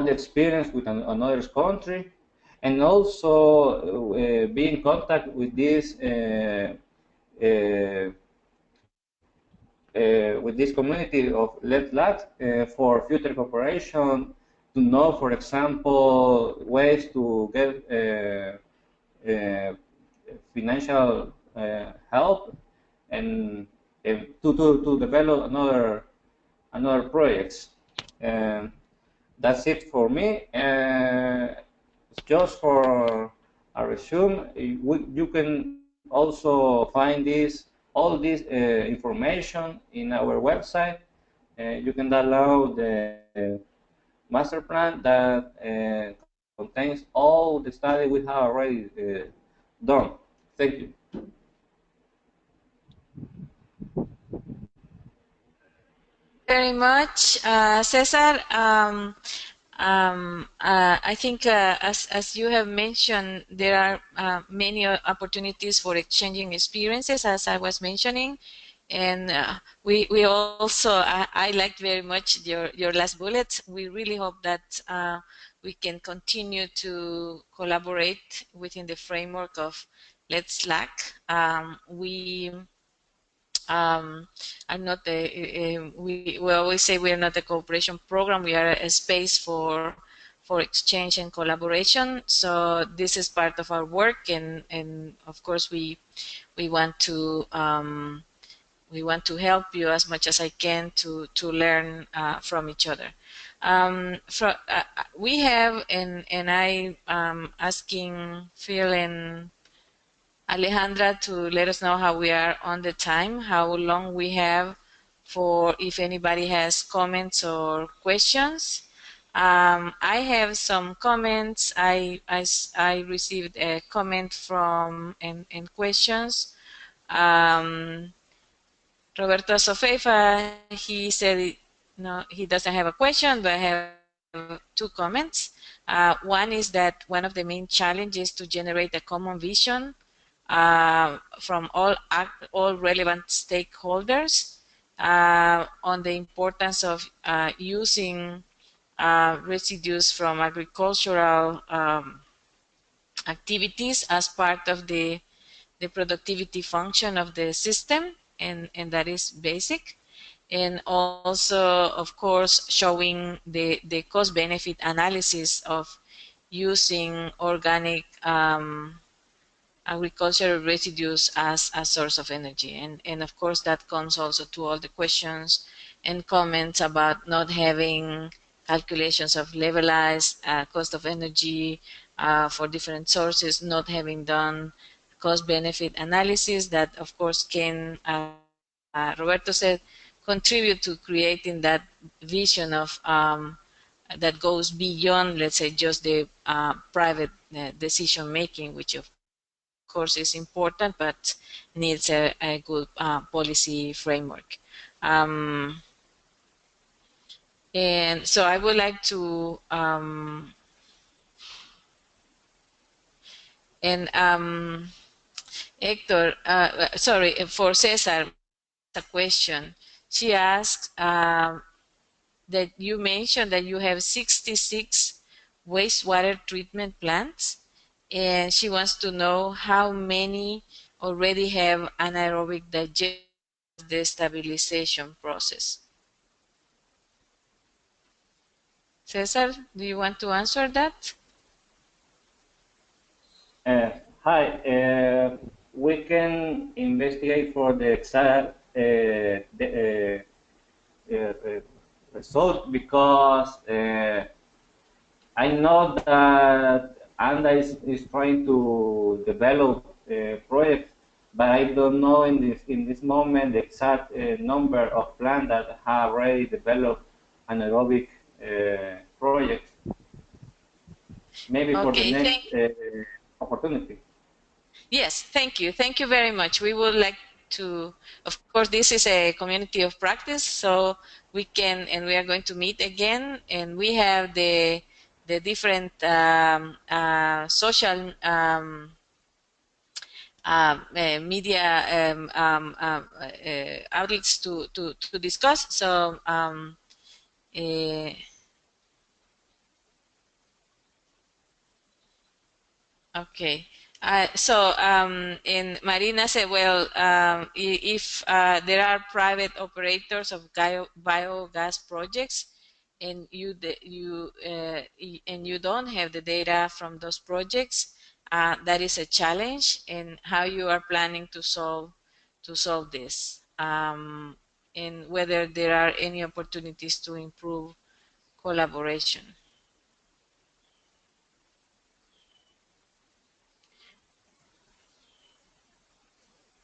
experience with another country, and also be in contact with this community of Let's Lax for future cooperation, to know, for example, ways to get financial help, and to develop another projects. That's it for me. Just for a resume, you can also find all this information in our website. You can download the master plan that contains all the study we have already done. Thank you. Very much, Cesar. I think, as you have mentioned, there are many opportunities for exchanging experiences, as I was mentioning, and we also I liked very much your last bullet. We really hope that we can continue to collaborate within the framework of Let's Slack. Um, are not we always say we are not a cooperation program. We are a space for exchange and collaboration. So this is part of our work, and of course we want to help you as much as I can to learn from each other. We have, and I asking Phil and Alejandra to let us know how we are on the time, how long we have for if anybody has comments or questions. I have some comments. I received a comment from and questions. Um, Roberto Sofeifa, he said no, he doesn't have a question, but I have two comments. One is that one of the main challenges to generate a common vision from all relevant stakeholders on the importance of using residues from agricultural activities as part of the productivity function of the system, and that is basic. And also, of course, showing the cost-benefit analysis of using organic agricultural residues as a source of energy. And of course, that comes also to all the questions and comments about not having calculations of levelized cost of energy for different sources, not having done cost-benefit analysis that, of course, can, as Roberto said, contribute to creating that vision of that goes beyond, let's say, just the private decision making, which of course is important, but needs a good policy framework. Um, and so I would like to, and Hector, sorry, for Cesar, Marina has a question. She asks that you mentioned that you have 66 wastewater treatment plants, and she wants to know how many already have anaerobic digestion as the stabilization process. Cesar, do you want to answer that? Uh, Hi, we can investigate for the exact result because I know that ANDA is trying to develop a project, but I don't know in this moment the exact number of plants that have already developed anaerobic projects. Maybe for the Okay, next thank opportunity. Yes, thank you. Thank you very much. We would like to, of course, this is a community of practice, so we can, and we are going to meet again, and we have the different social media outlets to discuss. So, uh, okay. And Marina said, well, if there are private operators of biogas projects, and you don't have the data from those projects, that is a challenge. And how you are planning to solve this, and whether there are any opportunities to improve collaboration.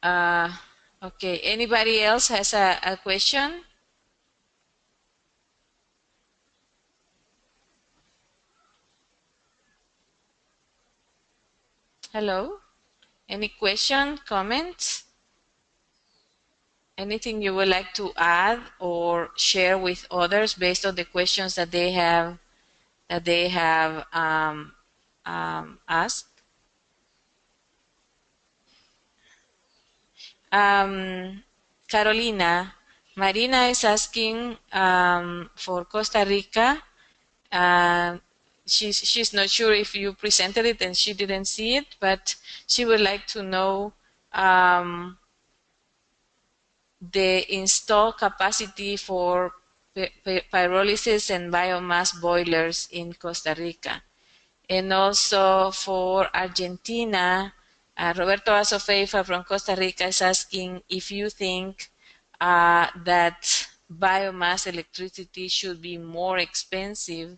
Uh, okay, anybody else has a question? Hello? Any question, comments? Anything you would like to add or share with others based on the questions that they have asked? Um, Carolina, Marina is asking for Costa Rica. Um, she's not sure if you presented it and she didn't see it, but she would like to know the install capacity for pyrolysis and biomass boilers in Costa Rica. And also for Argentina, Roberto Asofeifa from Costa Rica is asking if you think that biomass electricity should be more expensive,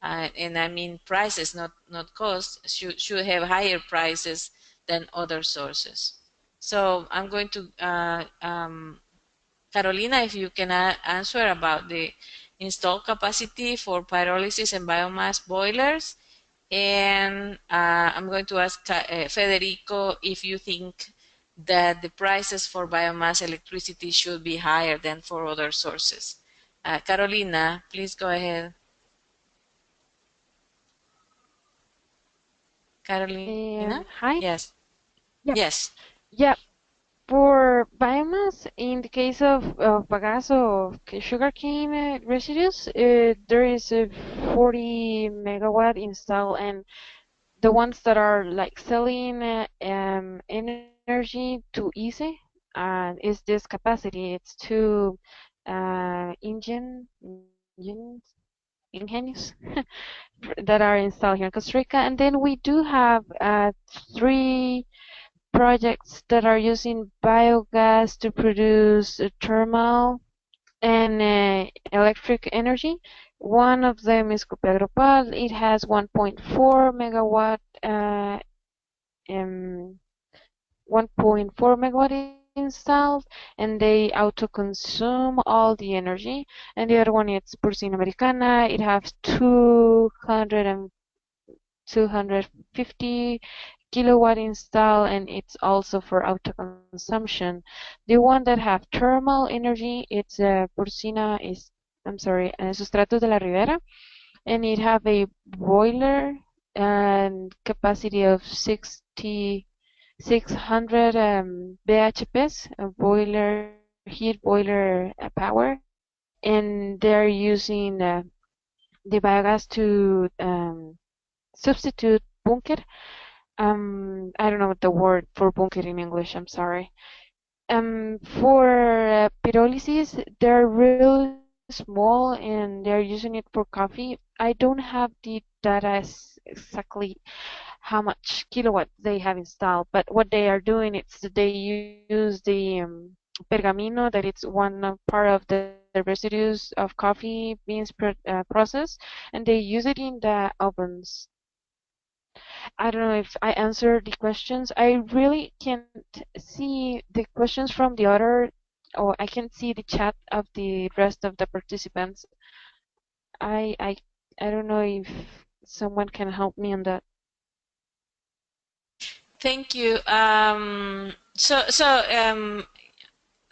and I mean prices, not cost, should have higher prices than other sources. So I'm going to Carolina, if you can answer about the install capacity for pyrolysis and biomass boilers. And I'm going to ask Federico if you think that the prices for biomass electricity should be higher than for other sources. Carolina, please go ahead. Carolina? Hi. Yes. Yeah. Yes. Yeah. For biomass, in the case of bagasse of sugarcane residues, there is a 40 megawatt install, and the ones that are like selling energy to easy is this capacity. It's two engines that are installed here in Costa Rica, and then we do have three projects that are using biogas to produce thermal and electric energy. One of them is CoP. It has 1.4 megawatt um, 1.4 megawatt installed, and they auto-consume all the energy. And the other one is Porcina Americana. It has 250 kilowatt install, and it's also for auto consumption. The one that have thermal energy, it's Porcina is, I'm sorry, Sustratos de la Ribera, and it have a boiler and capacity of 600 BHPs, a boiler, heat boiler power, and they're using the biogas to substitute bunker. I don't know the word for bunker in English. I'm sorry. For pyrolysis, they're really small and they're using it for coffee. I don't have the data exactly how much kilowatt they have installed, but what they are doing is that they use the pergamino, that it's one part of the residues of coffee beans processed, and they use it in the ovens. I don't know if I answered the questions. I really can't see the questions from the other, or I can't see the chat of the rest of the participants. I I I don't know if someone can help me on that. Thank you.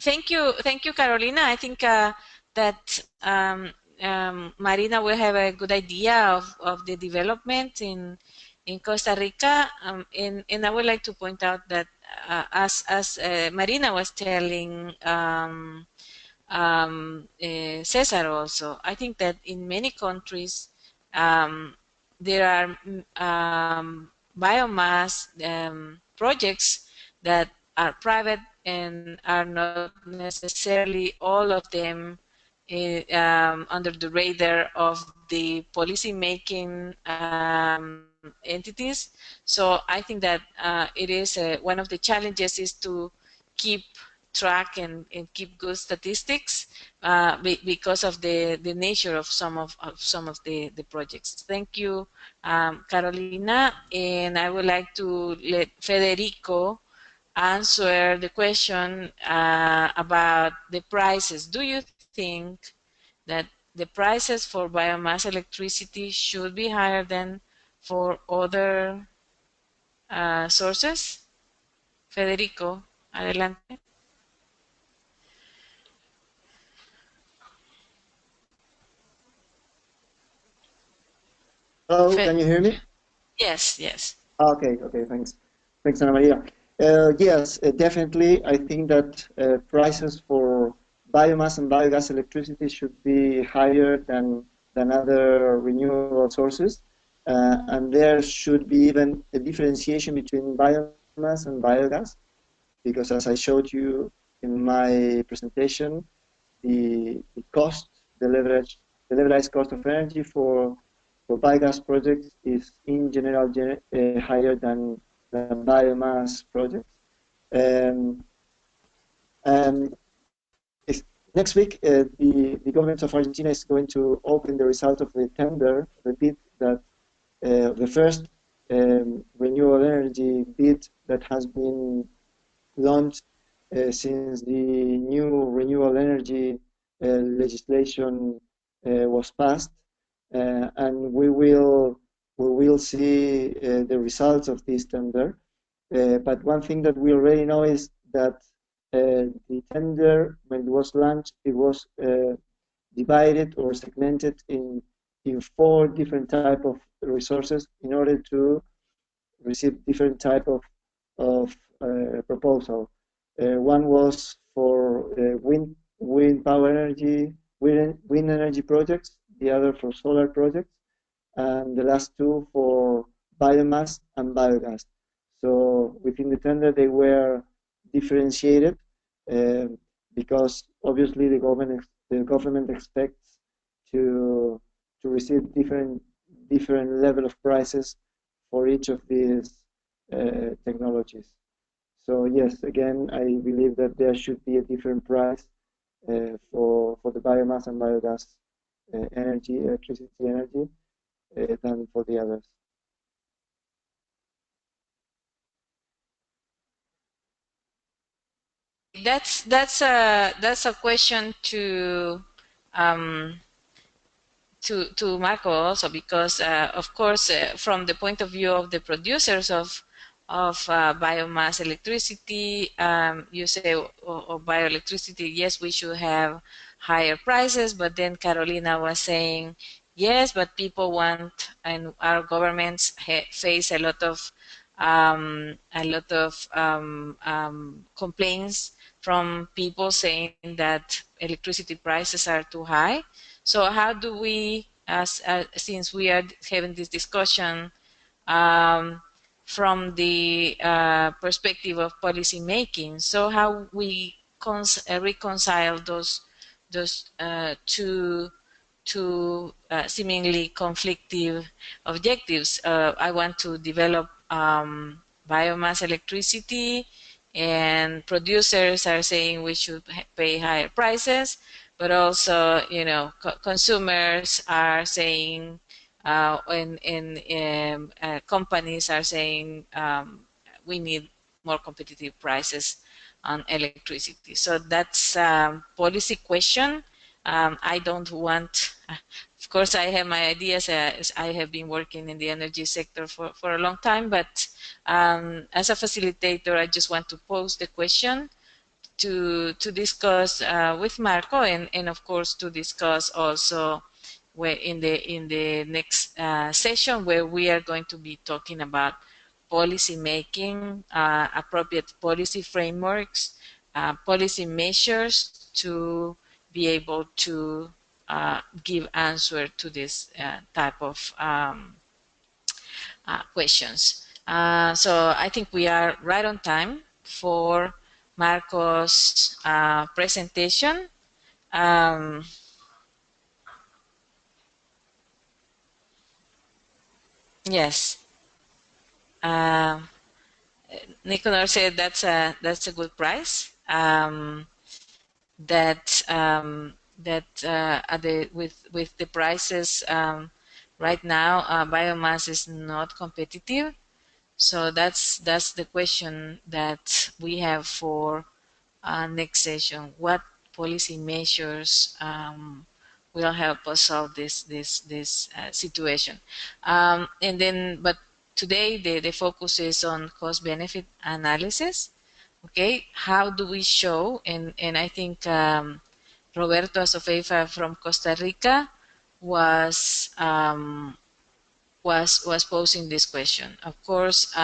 Thank you, Carolina. I think that Marina will have a good idea of the development in Costa Rica, and I would like to point out that as Marina was telling Cesar also, I think that in many countries there are biomass projects that are private and are not necessarily all of them under the radar of the policy making entities. So I think that it is one of the challenges is to keep track and keep good statistics because of the nature of some of the projects. Thank you, Carolina, and I would like to let Federico answer the question about the prices. Do you think that the prices for biomass electricity should be higher than for other sources? Federico, adelante. Hello, can you hear me? Yes, yes. Okay, okay, thanks. Thanks, Ana Maria. Yes, definitely. I think that prices for biomass and biogas electricity should be higher than other renewable sources. and there should be even a differentiation between biomass and biogas, because as I showed you in my presentation, the cost, the levelized cost of energy for biogas projects is in general higher than biomass projects. Um, and next week, the government of Argentina is going to open the result of the tender, the bid that the first renewable energy bid that has been launched since the new renewable energy legislation was passed, and we will see the results of this tender. But one thing that we already know is that the tender, when it was launched, it was divided or segmented in 4 different type of resources in order to receive different type of proposal. One was for wind power energy, wind energy projects, the other for solar projects, and the last 2 for biomass and biogas. So within the tender, they were differentiated because obviously the government expects to receive different level of prices for each of these technologies. So yes, again, I believe that there should be a different price for the biomass and biogas energy, electricity energy, than for the others. That's a question um, to Marco also, because of course from the point of view of the producers of biomass electricity, you say or bioelectricity, yes, we should have higher prices, but then Carolina was saying yes, but people want, and our governments face a lot of complaints from people saying that electricity prices are too high. So how do we, since we are having this discussion um, from the perspective of policy making, so how we reconcile those two seemingly conflicting objectives? I want to develop biomass electricity, and producers are saying we should pay higher prices, but also, consumers are saying, and companies are saying, we need more competitive prices on electricity. So that's a policy question. I don't want, of course, I have my ideas. I have been working in the energy sector for a long time, but as a facilitator, I just want to pose the question to discuss with Marco, and of course to discuss also where in the next session, where we are going to be talking about policy making, appropriate policy frameworks, policy measures to be able to give answer to this type of questions. So I think we are right on time for Marco's presentation. Um, yes. Um, Nicanor said that's a good price. That with the prices right now, biomass is not competitive. So that's the question that we have for next session. What policy measures will help us solve this situation? But today the focus is on cost benefit analysis. Okay, how do we show? And I think Roberto Asofeifa from Costa Rica was posing this question. Of course,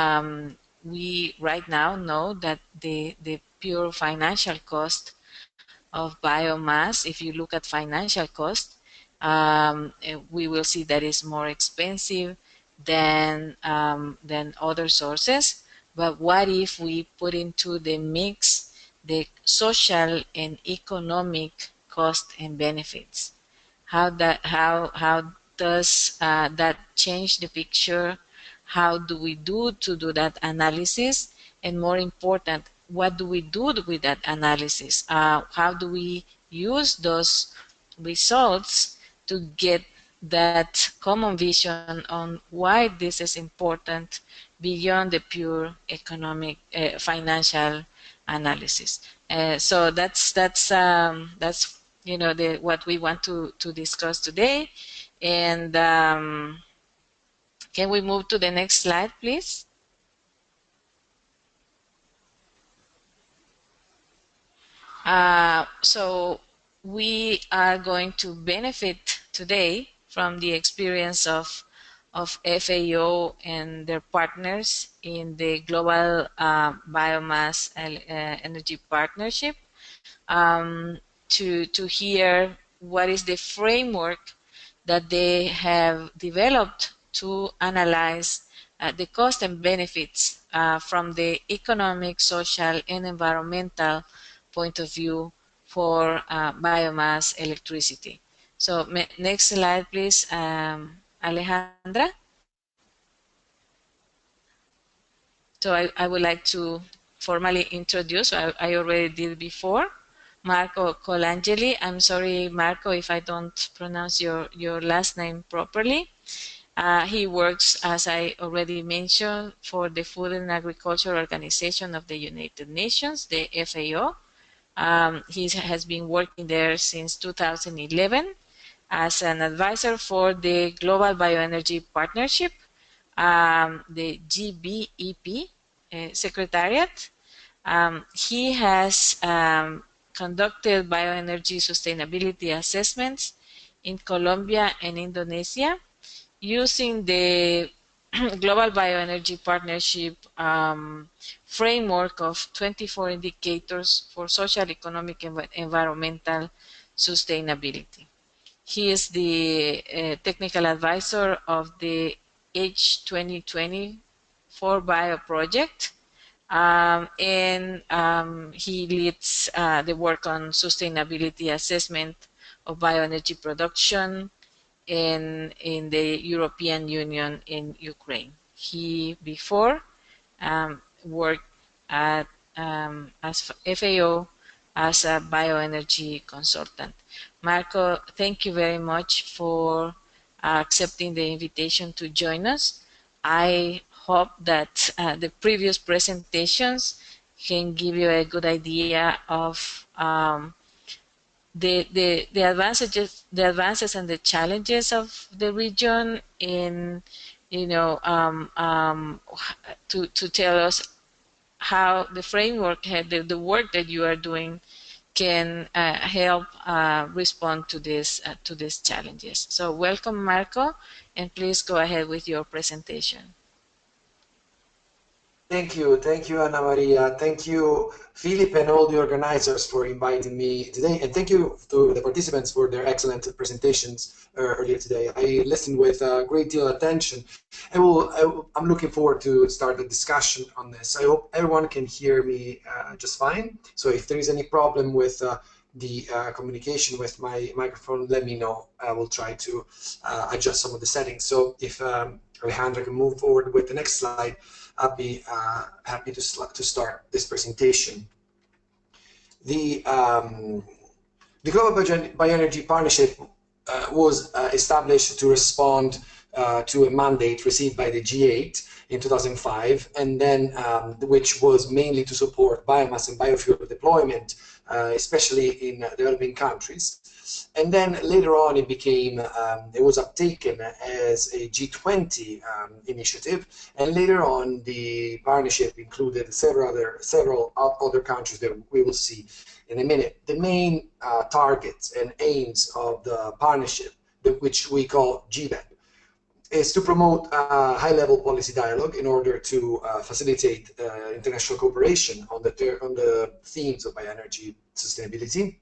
we right now know that the pure financial cost of biomass, if you look at financial cost, we will see that it's more expensive than other sources. But what if we put into the mix the social and economic cost and benefits? How does that change the picture? How do we do that analysis? And more important, what do we do with that analysis? How do we use those results to get that common vision on why this is important beyond the pure economic financial analysis. So that's what we want to discuss today. And can we move to the next slide, please? So we are going to benefit today from the experience of FAO and their partners in the Global Biomass Energy Partnership, to hear what is the framework that they have developed to analyze the cost and benefits from the economic, social, and environmental point of view for biomass electricity. So next slide, please, Alejandra. So I would like to formally introduce, I already did before, Marco Colangeli. I'm sorry, Marco, if I don't pronounce your last name properly. He works, as I already mentioned, for the Food and Agriculture Organization of the United Nations, the FAO. He has been working there since 2011 as an advisor for the Global Bioenergy Partnership, the GBEP Secretariat. He has conducted bioenergy sustainability assessments in Colombia and Indonesia using the Global Bioenergy Partnership framework of 24 indicators for social, economic, and environmental sustainability. He is the technical advisor of the H2020 for Bio project, and he leads the work on sustainability assessment of bioenergy production in the European Union in Ukraine. He before worked at as FAO as a bioenergy consultant. Marco, thank you very much for accepting the invitation to join us. I hope that the previous presentations can give you a good idea of the advances and the challenges of the region in, to tell us how the framework, the work that you are doing can help respond to these challenges. So welcome, Marco, and please go ahead with your presentation. Thank you, Ana Maria. Thank you, Philip, and all the organizers for inviting me today. And thank you to the participants for their excellent presentations earlier today. I listened with a great deal of attention. I'm looking forward to start the discussion on this. I hope everyone can hear me just fine. So if there is any problem with the communication with my microphone, let me know. I will try to adjust some of the settings. So if Alejandra can move forward with the next slide, I'll be happy to start this presentation. The Global Bioenergy Partnership was established to respond to a mandate received by the G8 in 2005, and then which was mainly to support biomass and biofuel deployment, especially in developing countries. And then later on, it became, it was uptaken as a G20 initiative, and later on, the partnership included several other countries that we will see in a minute. The main targets and aims of the partnership, which we call GBEP, is to promote high-level policy dialogue in order to facilitate international cooperation on the themes of bioenergy sustainability,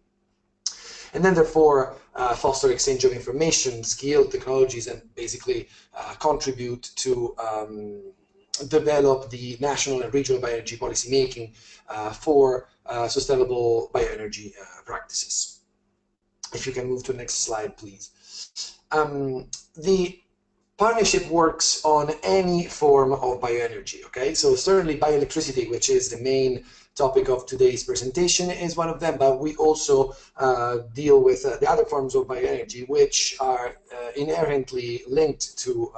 and then therefore foster exchange of information, skill, technologies, and basically contribute to develop the national and regional bioenergy policy making for sustainable bioenergy practices. If you can move to the next slide, please. The partnership works on any form of bioenergy, okay? So certainly bioelectricity, which is the main topic of today's presentation, is one of them, but we also deal with the other forms of bioenergy, which are inherently linked to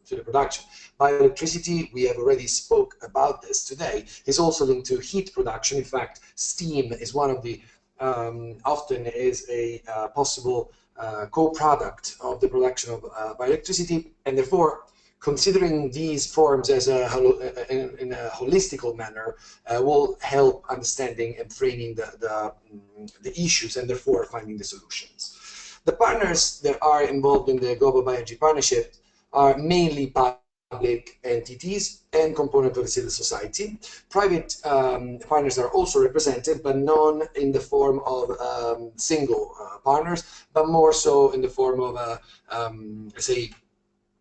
the production. Bioelectricity, we have already spoke about this today, is also linked to heat production. In fact, steam is one of the, often is a possible co-product of the production of bioelectricity, and therefore considering these forms as in a holistical manner will help understanding and framing the issues and therefore finding the solutions. The partners that are involved in the Global Bioenergy Partnership are mainly public entities and component of the civil society. Private partners are also represented, but not in the form of single partners, but more so in the form of say,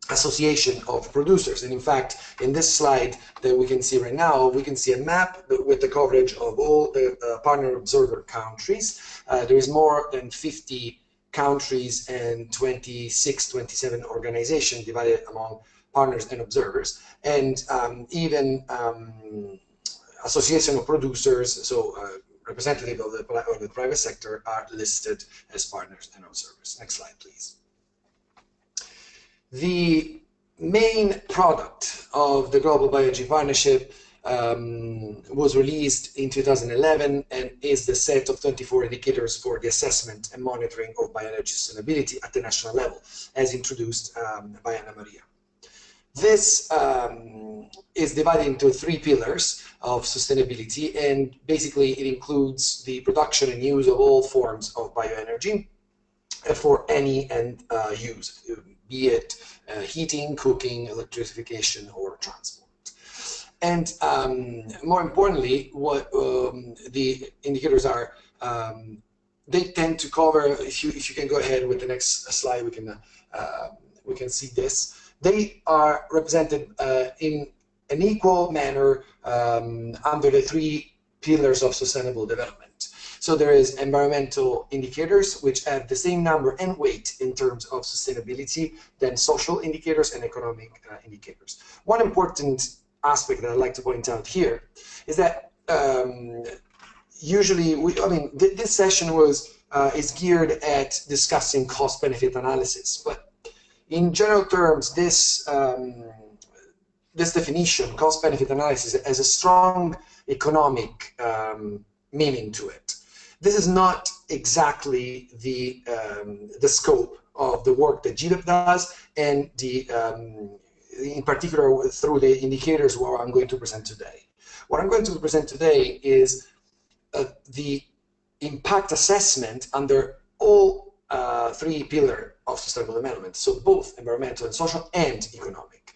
association of producers. And in fact, in this slide that we can see right now, we can see a map with the coverage of all the partner observer countries. There is more than 50 countries and 26, 27 organizations divided among partners and observers, and even association of producers, so representative of the private sector, are listed as partners and observers. Next slide, please. The main product of the Global Bioenergy Partnership was released in 2011 and is the set of 24 indicators for the assessment and monitoring of bioenergy sustainability at the national level, as introduced by Anna Maria. This is divided into 3 pillars of sustainability, and basically it includes the production and use of all forms of bioenergy for any end use, be it heating, cooking, electrification, or transport. And more importantly, what the indicators are, they tend to cover, if you can go ahead with the next slide, we can see this. They are represented in an equal manner under the 3 pillars of sustainable development. So there is environmental indicators, which have the same number and weight in terms of sustainability than social indicators and economic indicators. One important aspect that I'd like to point out here is that usually, this session is geared at discussing cost-benefit analysis, but in general terms, this definition, cost-benefit analysis, has a strong economic meaning to it. This is not exactly the scope of the work that GBEP does, and in particular through the indicators what I'm going to present today. What I'm going to present today is the impact assessment under all 3 pillars of sustainable development, so both environmental and social and economic.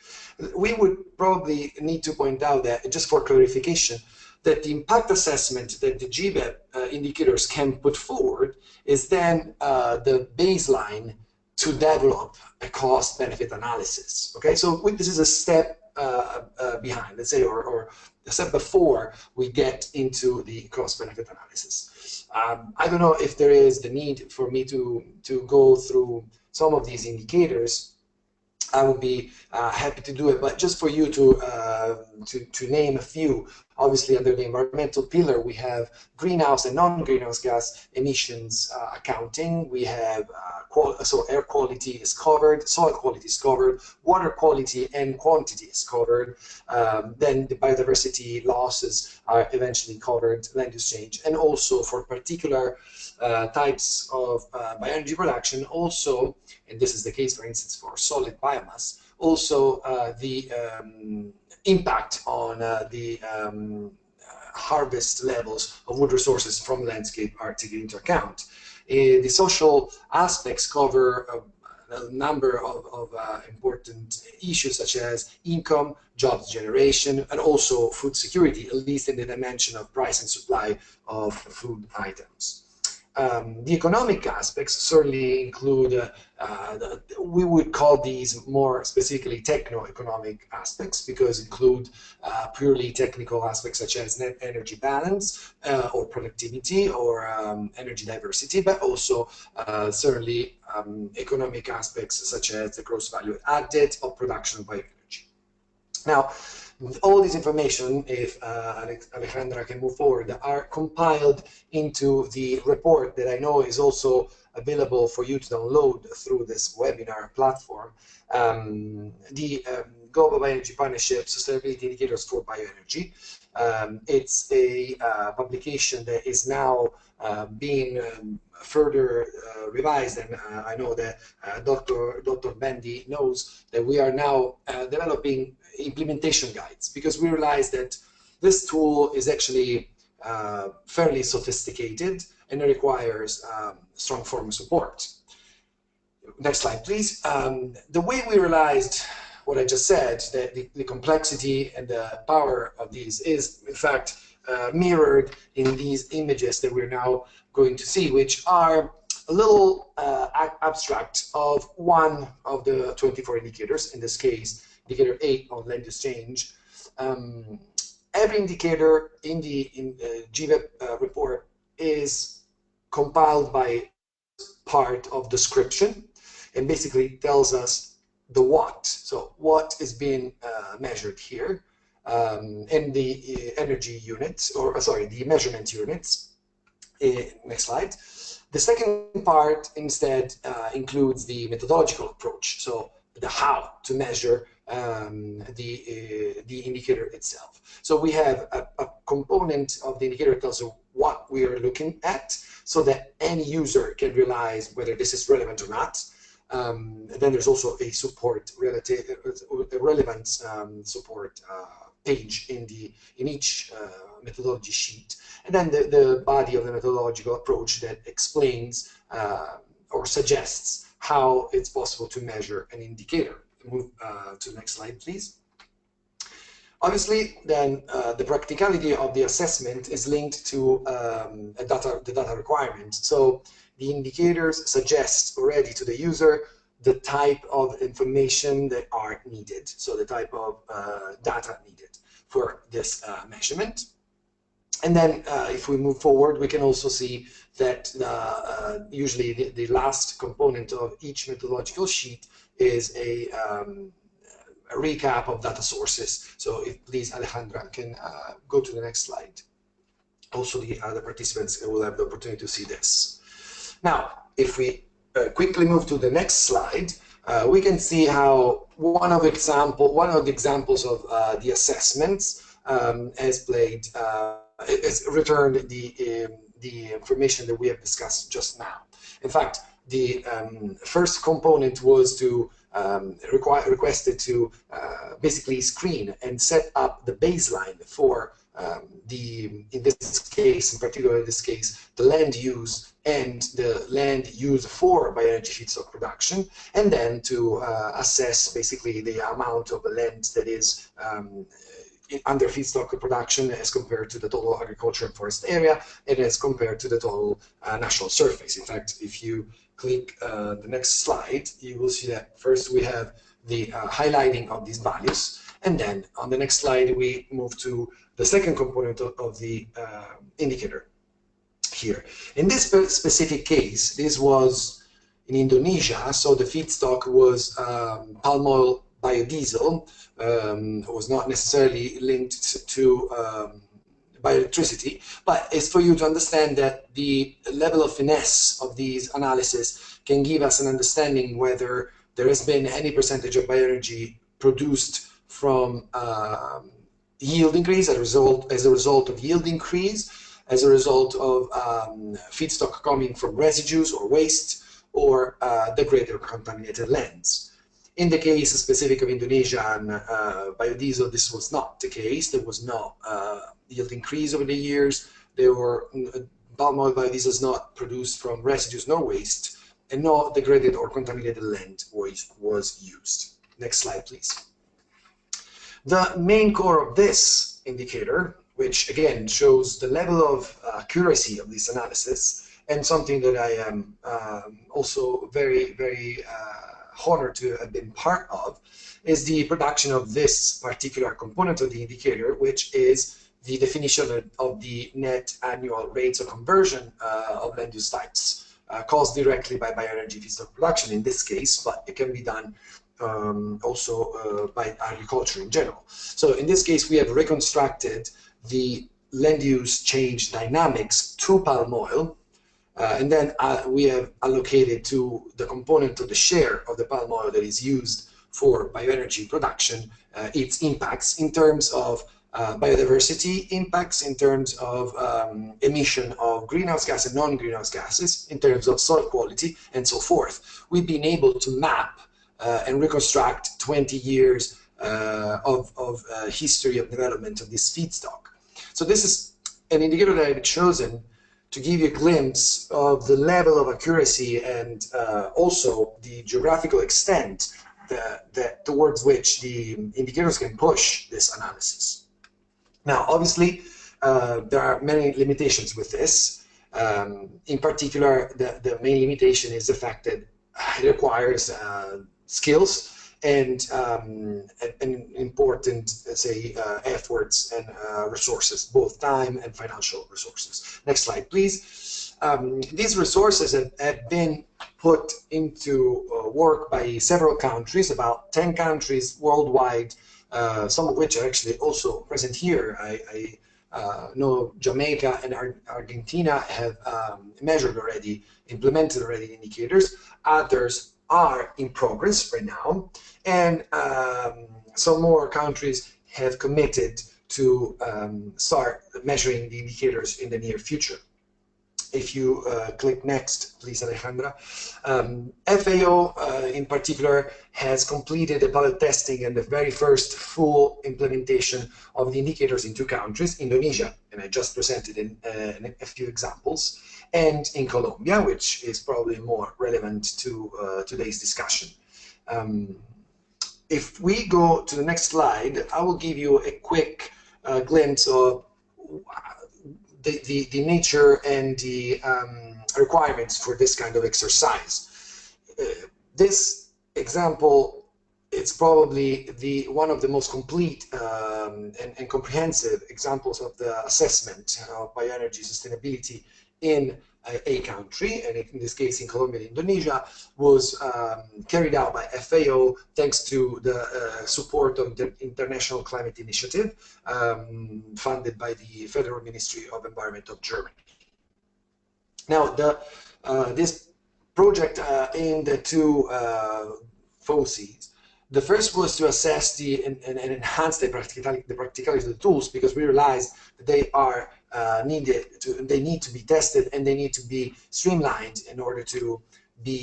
We would probably need to point out that, just for clarification, that the impact assessment that the GBEP indicators can put forward is then the baseline to develop a cost-benefit analysis. Okay, so this is a step behind, let's say, or a step before we get into the cost-benefit analysis. I don't know if there is the need for me to go through some of these indicators. I would be happy to do it, but just for you to name a few. Obviously, under the environmental pillar, we have greenhouse and non-greenhouse gas emissions accounting. We have so air quality is covered, soil quality is covered, water quality and quantity is covered. Then the biodiversity losses are eventually covered, land use change, and also for particular types of bioenergy production, also, and this is the case, for instance, for solid biomass, also the impact on the harvest levels of wood resources from landscape are taken into account. The social aspects cover a number of important issues such as income, jobs generation, and also food security, at least in the dimension of price and supply of food items. The economic aspects certainly include, we would call these more specifically techno-economic aspects, because include purely technical aspects such as net energy balance or productivity or energy diversity, but also certainly economic aspects such as the gross value added of production of bioenergy. Now, all this information, if Alejandra can move forward, are compiled into the report that I know is also available for you to download through this webinar platform, the Global Bioenergy Partnership Sustainability Indicators for Bioenergy. It's a publication that is now being further revised, and I know that Dr. Bendy knows that we are now developing implementation guides, because we realize that this tool is actually fairly sophisticated and it requires strong form of support. Next slide, please. The way we realized what I just said, that the complexity and the power of these is, in fact, mirrored in these images that we're now going to see, which are a little abstract of one of the 24 indicators, in this case, indicator 8 on land use change. Every indicator in the GVEP report is compiled by part of description, and basically tells us the what. So what is being measured here, and the energy units, or sorry, the measurement units. Next slide. The second part instead includes the methodological approach, so the how to measure the indicator itself. So we have a component of the indicator that tells us what we are looking at, so that any user can realize whether this is relevant or not. Then there's also a support relevance support page in each methodology sheet, and then the body of the methodological approach that explains or suggests how it's possible to measure an indicator. Move to the next slide, please. Obviously, then the practicality of the assessment is linked to the data requirement. So the indicators suggest already to the user the type of information that are needed, so the type of data needed for this measurement. And then if we move forward, we can also see that usually the last component of each methodological sheet is a recap of data sources. So if please, Alejandra, can go to the next slide. Also, the other participants will have the opportunity to see this. Now, if we quickly move to the next slide, we can see how one of the examples of the assessments has returned the information that we have discussed just now. In fact, the first component was to requested to basically screen and set up the baseline for in this case, in particular in this case, the land use and the land used for bioenergy feedstock production, and then to assess basically the amount of the land that is under feedstock production as compared to the total agriculture and forest area, and as compared to the total national surface. In fact, if you click the next slide, you will see that first we have the highlighting of these values, and then on the next slide we move to the second component of the indicator here. In this specific case, this was in Indonesia, so the feedstock was palm oil biodiesel, was not necessarily linked to bioelectricity, but it's for you to understand that the level of finesse of these analysis can give us an understanding whether there has been any percentage of bioenergy produced from yield increase as a result of yield increase, as a result of feedstock coming from residues or waste, or degraded or contaminated lands. In the case specific of Indonesia and biodiesel, this was not the case. There was no yield increase over the years. There were palm oil biodiesel is not produced from residues nor waste, and no degraded or contaminated land was used. Next slide, please. The main core of this indicator, which again shows the level of accuracy of this analysis, and something that I am also very, very honored to have been part of, is the production of this particular component of the indicator, which is the definition of the net annual rates of conversion of land use types caused directly by bioenergy feedstock production in this case, but it can be done also by agriculture in general. So in this case, we have reconstructed the land use change dynamics to palm oil, and then we have allocated to the component of the share of the palm oil that is used for bioenergy production its impacts in terms of biodiversity impacts, in terms of emission of greenhouse gas and non-greenhouse gases, in terms of soil quality, and so forth. We've been able to map and reconstruct 20 years of history of development of this feedstock. So this is an indicator that I've chosen to give you a glimpse of the level of accuracy and also the geographical extent that towards which the indicators can push this analysis. Now, obviously, there are many limitations with this. In particular, the main limitation is the fact that it requires skills and important, let's say, efforts and resources, both time and financial resources. Next slide, please. These resources have been put into work by several countries, about 10 countries worldwide, some of which are actually also present here. I know Jamaica and Argentina have measured already, implemented already indicators. Others are in progress right now, and some more countries have committed to start measuring the indicators in the near future. If you click next, please, Alejandra. FAO in particular has completed the pilot testing and the very first full implementation of the indicators in 2 countries, Indonesia, and I just presented in a few examples, and in Colombia, which is probably more relevant to today's discussion. If we go to the next slide, I will give you a quick glimpse of the nature and the requirements for this kind of exercise. This example, it's probably one of the most complete and comprehensive examples of the assessment of bioenergy sustainability in a country, and in this case in Colombia and Indonesia, was carried out by FAO thanks to the support of the International Climate Initiative, funded by the Federal Ministry of Environment of Germany. Now, this project aimed at 2 focuses. The first was to assess and enhance the practicality of the tools, because we realized that they are they need to be tested and they need to be streamlined in order to be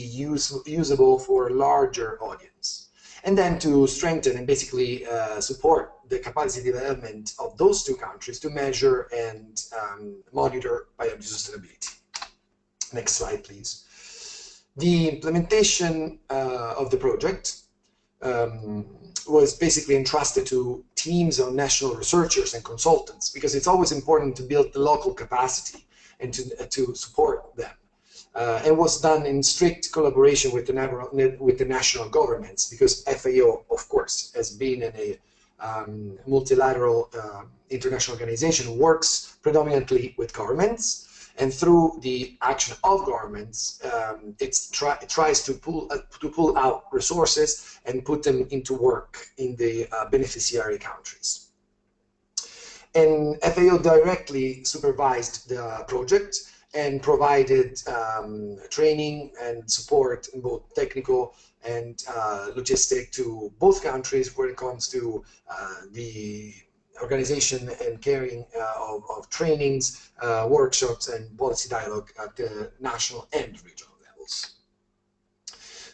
usable for a larger audience. And then to strengthen and basically support the capacity development of those 2 countries to measure and monitor bioenergy sustainability. Next slide, please. The implementation of the project was basically entrusted to teams of national researchers and consultants, because it's always important to build the local capacity and to support them. It was done in strict collaboration with the national governments, because FAO, of course, has been in a multilateral international organization, works predominantly with governments, and through the action of governments, it tries to pull out resources and put them into work in the beneficiary countries. And FAO directly supervised the project and provided training and support in both technical and logistic to both countries when it comes to the organization and carrying of trainings, workshops, and policy dialogue at the national and regional levels.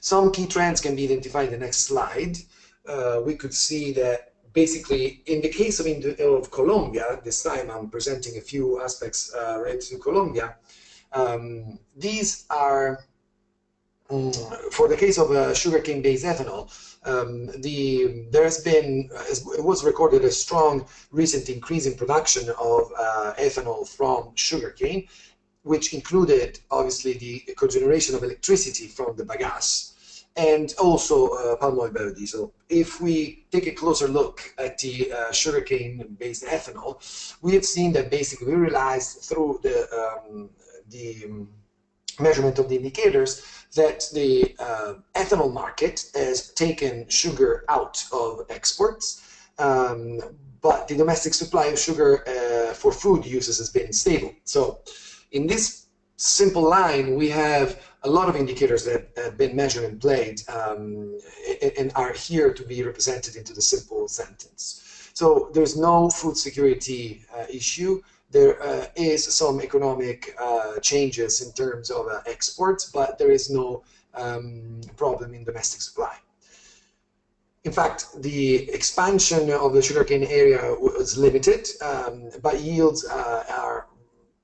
Some key trends can be identified in the next slide. We could see that basically in the case of Colombia, this time I'm presenting a few aspects related to Colombia. These are, for the case of sugarcane-based ethanol, there has been, it was recorded a strong recent increase in production of ethanol from sugarcane, which included obviously the cogeneration of electricity from the bagasse and also palm oil biodiesel. If we take a closer look at the sugarcane-based ethanol, we have seen that basically we realized through the measurement of the indicators that the ethanol market has taken sugar out of exports, but the domestic supply of sugar for food uses has been stable. So in this simple line, we have a lot of indicators that have been measured and played and are here to be represented into the simple sentence. So there's no food security issue. There is some economic changes in terms of exports, but there is no problem in domestic supply. In fact, the expansion of the sugarcane area was limited, but yields are,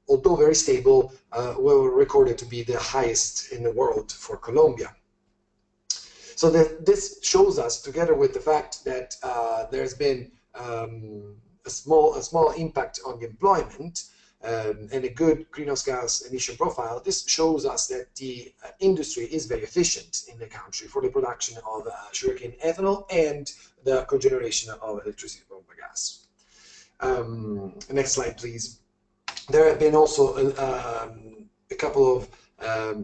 although very stable, were recorded to be the highest in the world for Colombia. So this shows us, together with the fact that there's been a small impact on the employment and a good greenhouse gas emission profile, this shows us that the industry is very efficient in the country for the production of sugarcane ethanol and the cogeneration of electricity from bagasse. Next slide, please. There have been also a couple of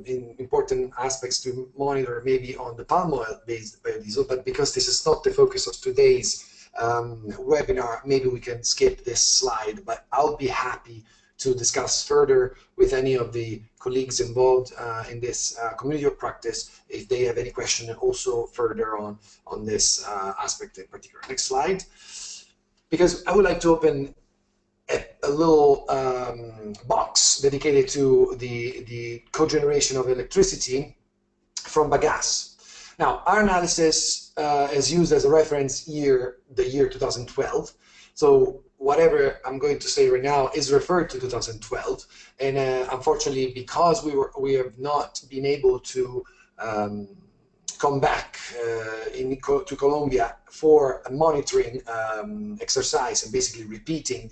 important aspects to monitor maybe on the palm oil-based biodiesel, but because this is not the focus of today's webinar, maybe we can skip this slide, but I'll be happy to discuss further with any of the colleagues involved in this community of practice if they have any question also further on this aspect in particular. Next slide. Because I would like to open a little box dedicated to the cogeneration of electricity from bagasse. Now, our analysis is used as a reference year, the year 2012. So whatever I'm going to say right now is referred to 2012. And unfortunately, because we have not been able to come back to Colombia for a monitoring exercise and basically repeating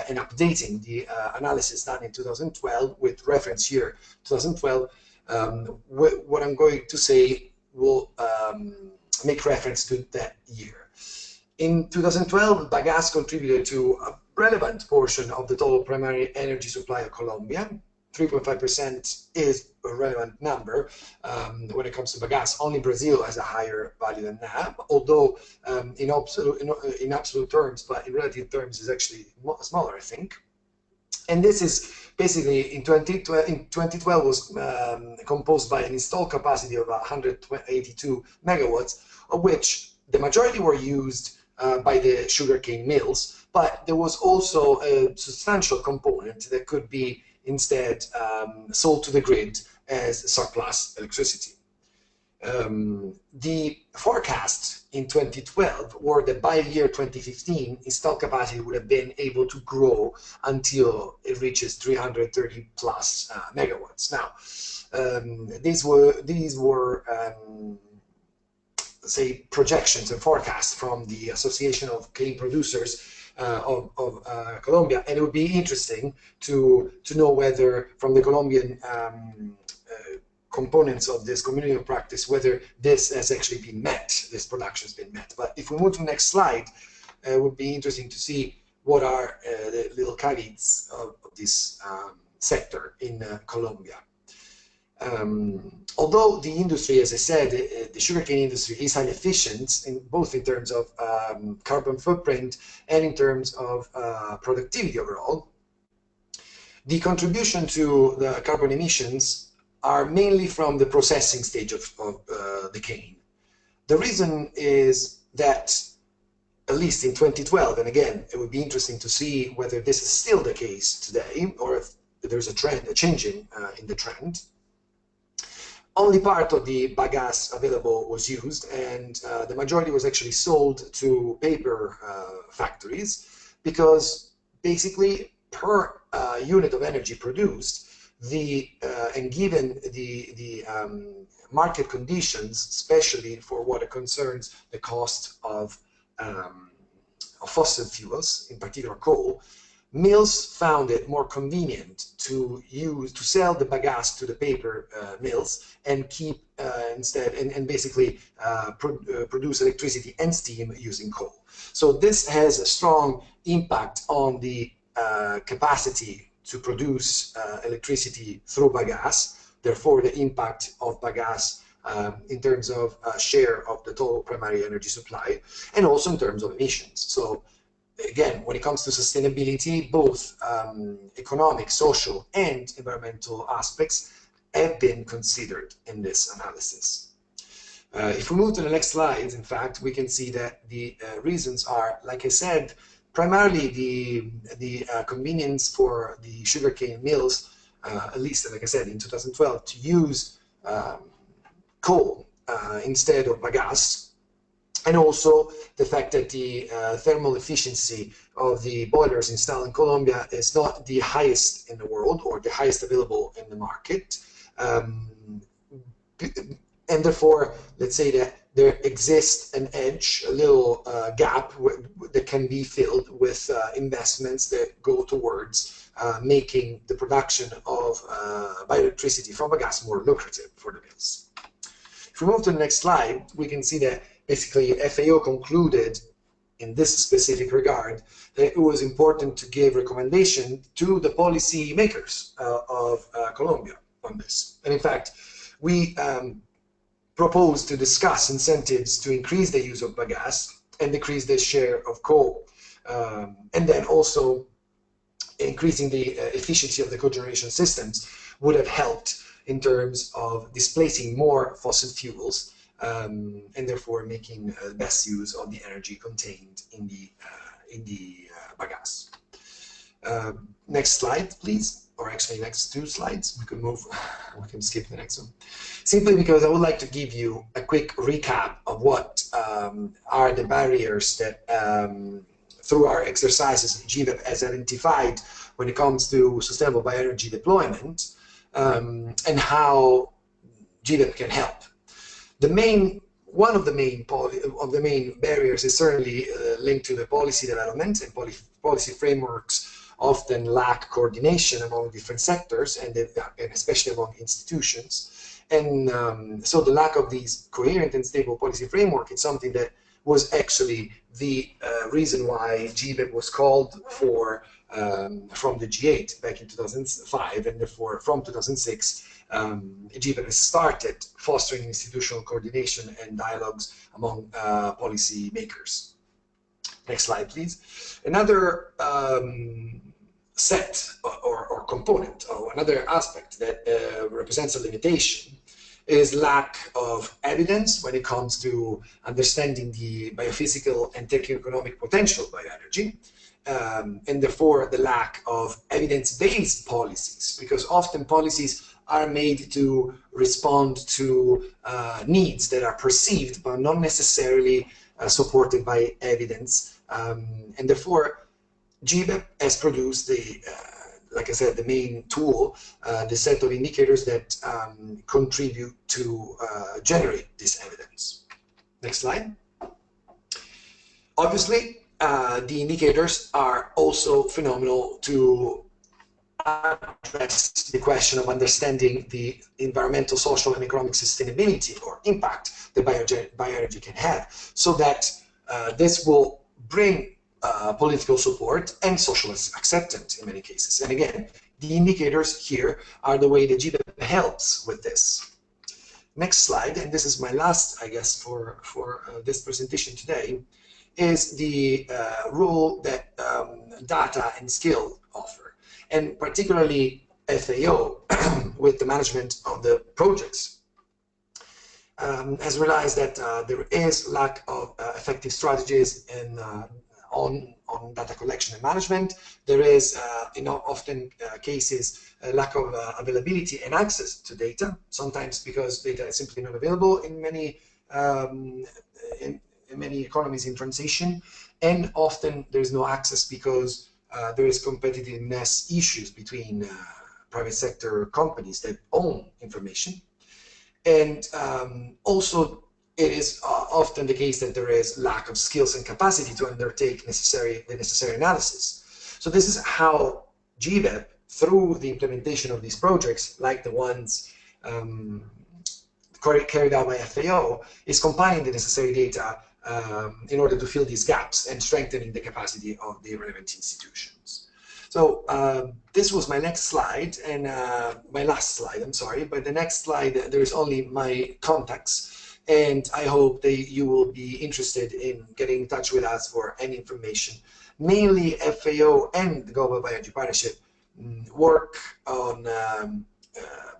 and updating the analysis done in 2012 with reference year 2012, what I'm going to say will make reference to that year. In 2012, bagasse contributed to a relevant portion of the total primary energy supply of Colombia. 3.5% is a relevant number when it comes to bagasse. Only Brazil has a higher value than that, although in absolute terms, but in relative terms is actually smaller, I think. And this is basically in 2012 was composed by an installed capacity of 182 megawatts, of which the majority were used by the sugarcane mills, but there was also a substantial component that could be instead sold to the grid as surplus electricity. The forecast in 2012 were that by year 2015, installed capacity would have been able to grow until it reaches 330 plus megawatts. Now, these were say projections and forecasts from the Association of Cane Producers of Colombia, and it would be interesting to know whether from the Colombian components of this community of practice, whether this has actually been met, this production has been met. But if we move to the next slide, it would be interesting to see what are the little caveats of this sector in Colombia. Although the industry, as I said, the sugarcane industry is highly efficient, both in terms of carbon footprint and in terms of productivity overall, the contribution to the carbon emissions are mainly from the processing stage of the cane. The reason is that, at least in 2012, and again, it would be interesting to see whether this is still the case today, or if there's a trend, a changing in the trend. Only part of the bagasse available was used, and the majority was actually sold to paper factories, because basically per unit of energy produced, and given the market conditions, especially for what concerns the cost of fossil fuels, in particular coal, mills found it more convenient to sell the bagasse to the paper mills and keep instead and basically produce electricity and steam using coal. So this has a strong impact on the capacity to produce electricity through bagasse. Therefore, the impact of bagasse in terms of share of the total primary energy supply, and also in terms of emissions. So again, when it comes to sustainability, both economic, social, and environmental aspects have been considered in this analysis. If we move to the next slide, in fact, we can see that the reasons are, like I said, primarily the convenience for the sugarcane mills, at least, like I said, in 2012, to use coal instead of bagasse, and also the fact that the thermal efficiency of the boilers installed in Colombia is not the highest in the world or the highest available in the market. And therefore, let's say that there exists an edge, a little gap that can be filled with investments that go towards making the production of bioelectricity from bagasse more lucrative for the mills. If we move to the next slide, we can see that basically FAO concluded in this specific regard that it was important to give recommendation to the policy makers of Colombia on this. And in fact, we proposed to discuss incentives to increase the use of bagasse and decrease the share of coal, and then also increasing the efficiency of the cogeneration systems would have helped in terms of displacing more fossil fuels, and therefore making the best use of the energy contained in the bagasse. Next slide, please. Or actually, next two slides. We can move. We can skip the next one. Simply because I would like to give you a quick recap of what are the barriers that, through our exercises, GVEP has identified when it comes to sustainable bioenergy deployment, and how GVEP can help. One of the main barriers is certainly linked to the policy development, and policy frameworks often lack coordination among different sectors and especially among institutions. And so the lack of these coherent and stable policy framework is something that was actually the reason why GVEP was called for from the G8 back in 2005, and therefore from 2006 GVEP has started fostering institutional coordination and dialogues among policy makers. Next slide, please. Another set or component, or another aspect that represents a limitation is lack of evidence when it comes to understanding the biophysical and techno-economic potential of bioenergy, and therefore the lack of evidence-based policies, because often policies are made to respond to needs that are perceived but not necessarily supported by evidence, and therefore GVEP has produced the like I said, the main tool, the set of indicators that contribute to generate this evidence. Next slide. Obviously, the indicators are also phenomenal to address the question of understanding the environmental, social, and economic sustainability or impact that bioenergy can have, so that this will bring political support and social acceptance in many cases. And again, the indicators here are the way the GVEP helps with this. Next slide, and this is my last, I guess, for this presentation today, is the role that data and skill offer, and particularly FAO with the management of the projects. Has realized that there is lack of effective strategies in on data collection and management. There is, often cases, a lack of availability and access to data, sometimes because data is simply not available in many in many economies in transition, and often there is no access because there is competitiveness issues between private sector companies that own information. And also, it is often the case that there is lack of skills and capacity to undertake the necessary analysis. So this is how GBEP, through the implementation of these projects, like the ones carried out by FAO, is compiling the necessary data in order to fill these gaps and strengthening the capacity of the relevant institutions. So this was my next slide, and my last slide, I'm sorry, but the next slide, there is only my contacts, and I hope that you will be interested in getting in touch with us for any information. Mainly FAO and the Global Bioenergy Partnership work on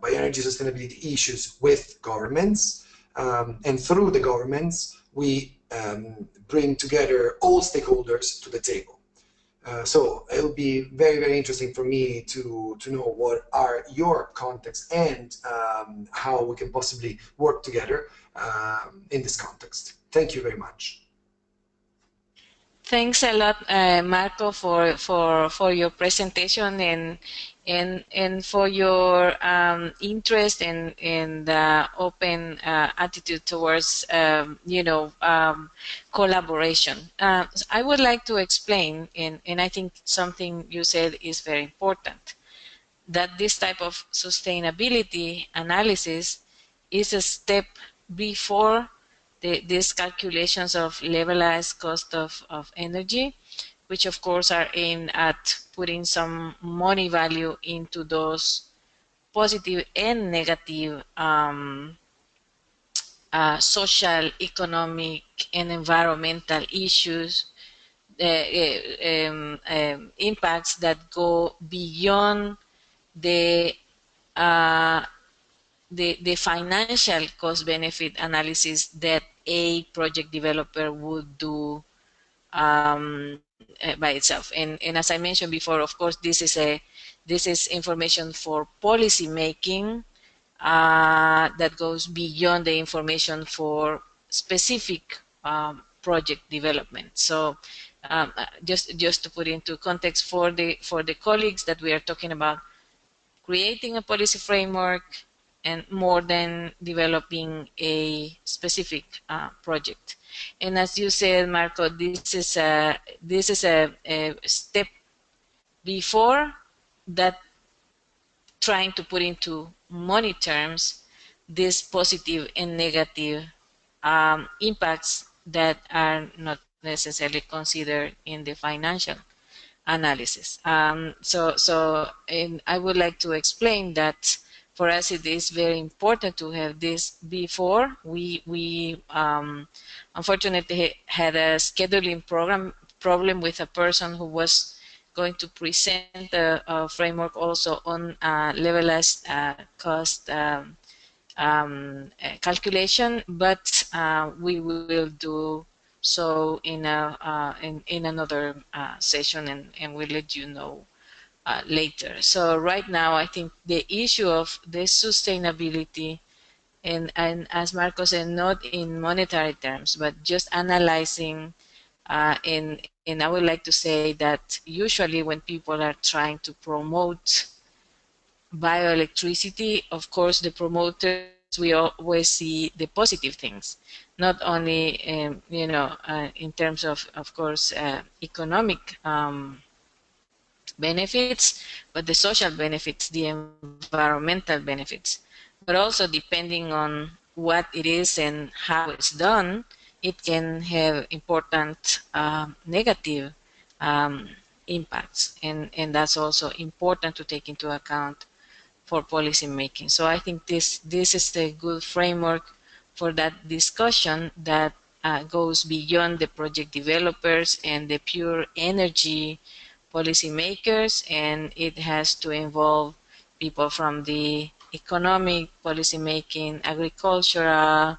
bioenergy sustainability issues with governments, and through the governments, we bring together all stakeholders to the table. So it will be very, very interesting for me to know what are your contexts and how we can possibly work together in this context. Thank you very much. Thanks a lot, Marco, for your presentation and for your interest and open attitude towards collaboration. I would like to explain, and I think something you said is very important, that this type of sustainability analysis is a step before these calculations of levelized cost of energy, which of course are aimed at putting some money value into those positive and negative social, economic, and environmental issues, impacts that go beyond the the financial cost benefit analysis that a project developer would do by itself. And as I mentioned before, of course, this is information for policy making that goes beyond the information for specific project development. So just to put into context for the colleagues that we are talking about, creating a policy framework and more than developing a specific project. And as you said, Marco, this is a step before that, trying to put into money terms these positive and negative impacts that are not necessarily considered in the financial analysis. And I would like to explain that for us it is very important to have this before. We unfortunately had a scheduling problem with a person who was going to present a framework also on levelized cost calculation, but we will do so in another session, and we'll let you know later. So right now, I think the issue of the sustainability, and as Marco said, not in monetary terms, but just analyzing, and I would like to say that usually when people are trying to promote bioelectricity, of course, the promoters, we always see the positive things, not only in terms of course, economic benefits, but the social benefits, the environmental benefits. But also, depending on what it is and how it's done, it can have important negative impacts, and that's also important to take into account for policy making. So I think this is a good framework for that discussion that goes beyond the project developers and the pure energy policymakers, and it has to involve people from the economic policymaking, agricultural,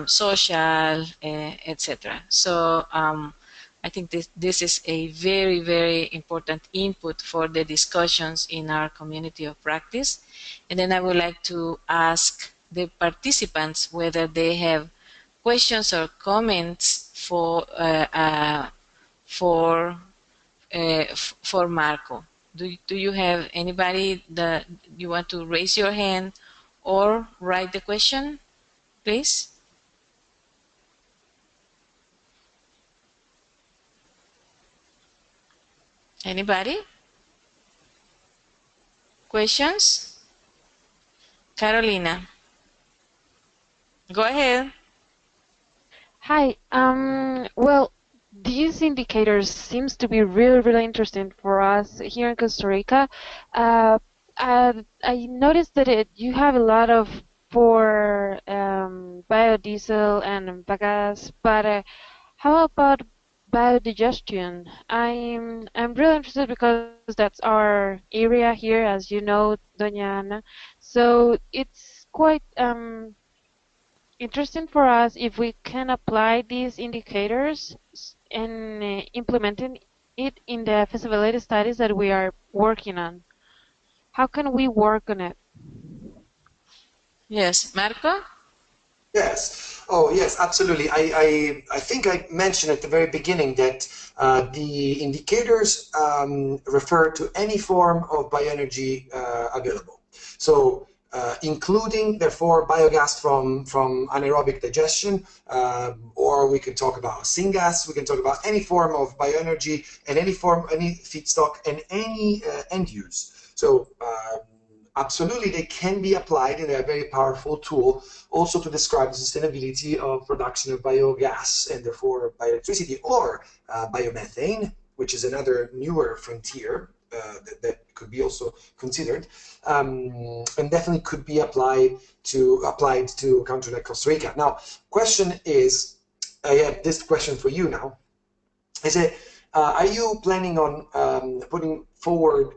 social, etc. So I think this is a very, very important input for the discussions in our community of practice. And then I would like to ask the participants whether they have questions or comments for Marco. Do you have anybody that you want to raise your hand or write the question, please? Anybody? Questions? Carolina, go ahead. Hi. Well, these indicators seems to be really, really interesting for us here in Costa Rica. Uh, I noticed that you have a lot of for biodiesel and bagasse, but how about biodigestion? I'm really interested because that's our area here, as you know, Doña Ana. So it's quite interesting for us if we can apply these indicators and implementing it in the feasibility studies that we are working on. How can we work on it? Yes, Marco? Yes. Oh, yes, absolutely. I think I mentioned at the very beginning that the indicators refer to any form of bioenergy available. So, including, therefore, biogas from anaerobic digestion, or we can talk about syngas, we can talk about any form of bioenergy and any form, any feedstock and any end use. So, absolutely, they can be applied and they're a very powerful tool also to describe the sustainability of production of biogas and therefore bioelectricity or biomethane, which is another newer frontier that could be also considered, and definitely could be applied to a country like Costa Rica. Now, question is, I have this question for you now. Is it, are you planning on putting forward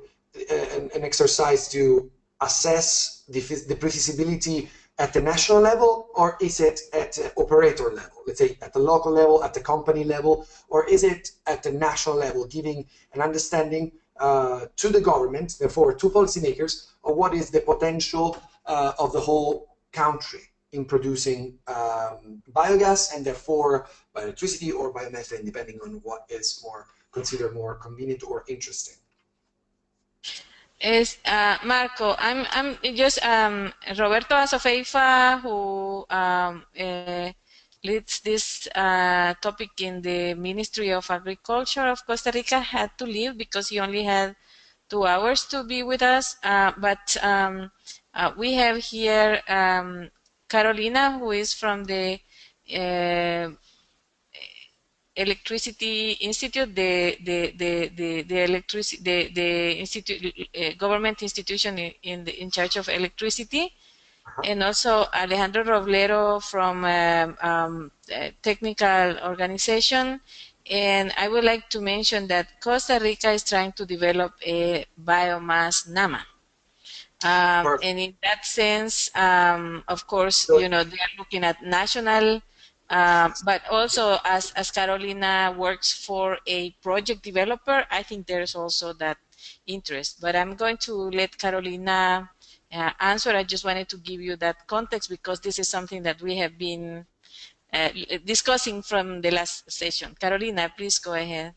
an exercise to assess the feasibility at the national level, or is it at the operator level? Let's say at the local level, at the company level, or is it at the national level, giving an understanding to the government, therefore to policymakers, of what is the potential of the whole country in producing biogas and therefore bioelectricity or biomethane, depending on what is more considered more convenient or interesting. Is Marco, I'm just Roberto Azofeifa, who leads this topic in the Ministry of Agriculture of Costa Rica, had to leave because he only had 2 hours to be with us. But we have here Carolina, who is from the Electricity Institute, the electricity, the institute, government institution in charge of electricity, and also Alejandro Roblero from technical organization. And I would like to mention that Costa Rica is trying to develop a biomass NAMA. And in that sense, of course, So, they are looking at national, but also as Carolina works for a project developer, I think there's also that interest. But I'm going to let Carolina answer. I just wanted to give you that context because this is something that we have been discussing from the last session. Carolina, please go ahead.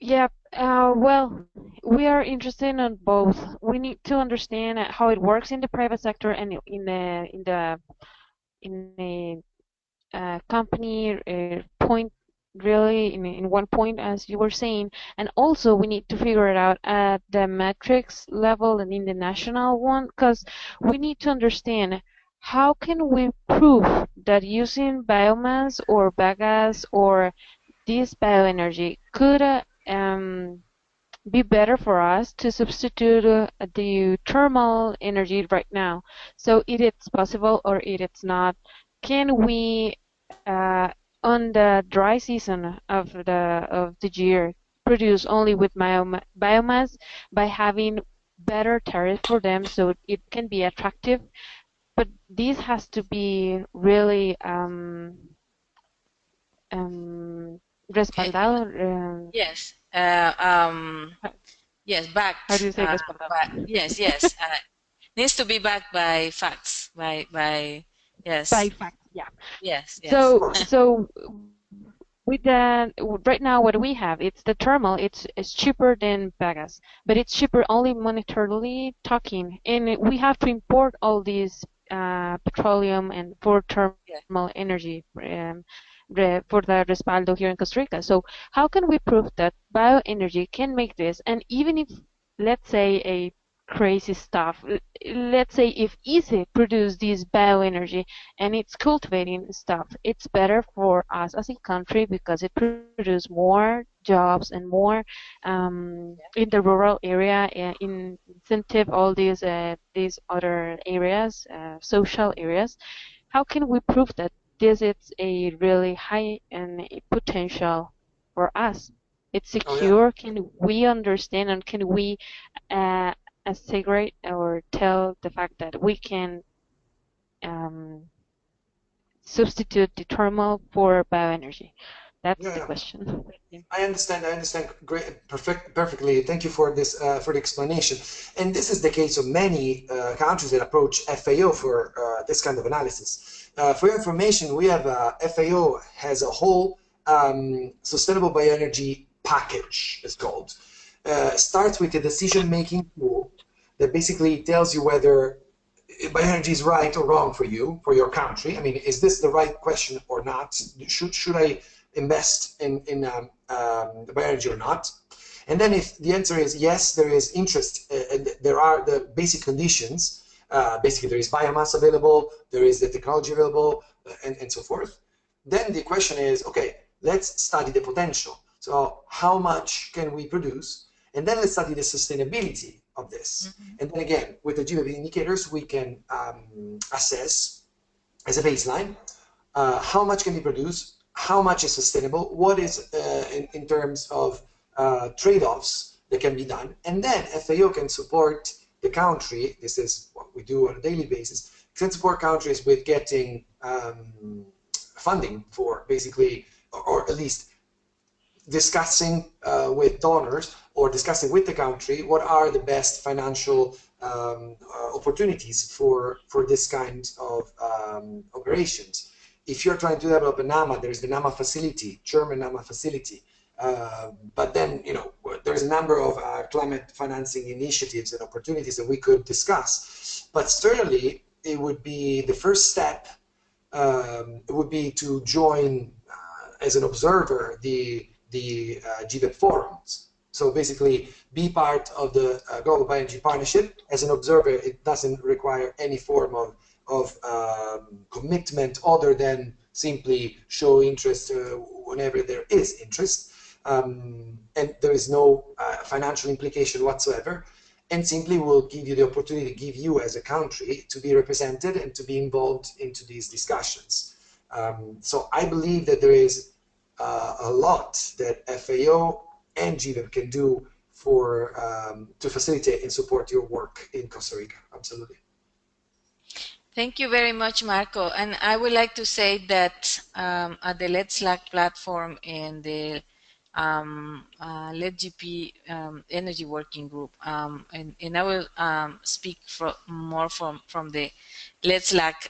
Yeah, well, we are interested in both. We need to understand how it works in the private sector and in the company point, really in one point, as you were saying, and also we need to figure it out at the metrics level and in the national one, because we need to understand how can we prove that using biomass or bagasse or this bioenergy could be better for us to substitute the thermal energy right now. So it is possible or it is not. Can we, on the dry season of the year, produce only with biomass by having better tariff for them so it can be attractive? But this has to be really respaldado. Yes. Yes, How backed. do you say respaldado? Yes. Needs to be backed by facts. By By yes, facts, yeah. yes. of So course. so with the right now what we have, it's the thermal. It's cheaper than bagasse, but it's cheaper only monetarily talking, and we have to import all these petroleum and for thermal energy. for the respaldo here in Costa Rica. So how can we prove that bioenergy can make this? And even if, let's say, a crazy stuff, let's say if easy produce this bioenergy and it's cultivating stuff, it's better for us as a country because it produces more jobs and more in the rural area, in incentive all these other areas, social areas. How can we prove that this is a really high and a potential for us? It's Oh yeah. secure. Can we understand and can we uh, integrate or tell the fact that we can um, substitute the thermal for bioenergy? That's Yeah, the yeah. question. I understand. I understand. Great, perfectly. Thank you for this for the explanation. And this is the case of many countries that approach FAO for this kind of analysis. For your information, we have FAO has a whole sustainable bioenergy package. It's called. Starts with a decision-making tool that basically tells you whether bioenergy is right or wrong for you, for your country. I mean, is this the right question or not? Should I invest in the bioenergy or not? And then if the answer is yes, there is interest, and there are the basic conditions. Basically, there is biomass available, there is the technology available, and so forth. Then the question is, okay, let's study the potential. So how much can we produce? And then let's study the sustainability of this. And then again, with the GWP indicators, we can assess as a baseline how much can be produced, how much is sustainable, what is in terms of trade-offs that can be done. And then FAO can support the country, this is what we do on a daily basis, can support countries with getting funding for basically, or at least discussing with donors or discussing with the country what are the best financial opportunities for this kind of operations. If you're trying to develop a NAMA, there's the NAMA facility, German NAMA facility. But then, you know, there's a number of climate financing initiatives and opportunities that we could discuss. But certainly, it would be the first step. It would be to join as an observer the GVEP forums. So basically, be part of the Global Bioenergy Partnership as an observer. It doesn't require any form of commitment other than simply show interest whenever there is interest. And there is no financial implication whatsoever, and simply will give you the opportunity to give you as a country to be represented and to be involved into these discussions. So I believe that there is a lot that FAO and GVEP can do for to facilitate and support your work in Costa Rica. Absolutely. Thank you very much, Marco. And I would like to say that at the Let's Slack platform and the Let GP Energy Working Group, and I will speak more from the Let's Slack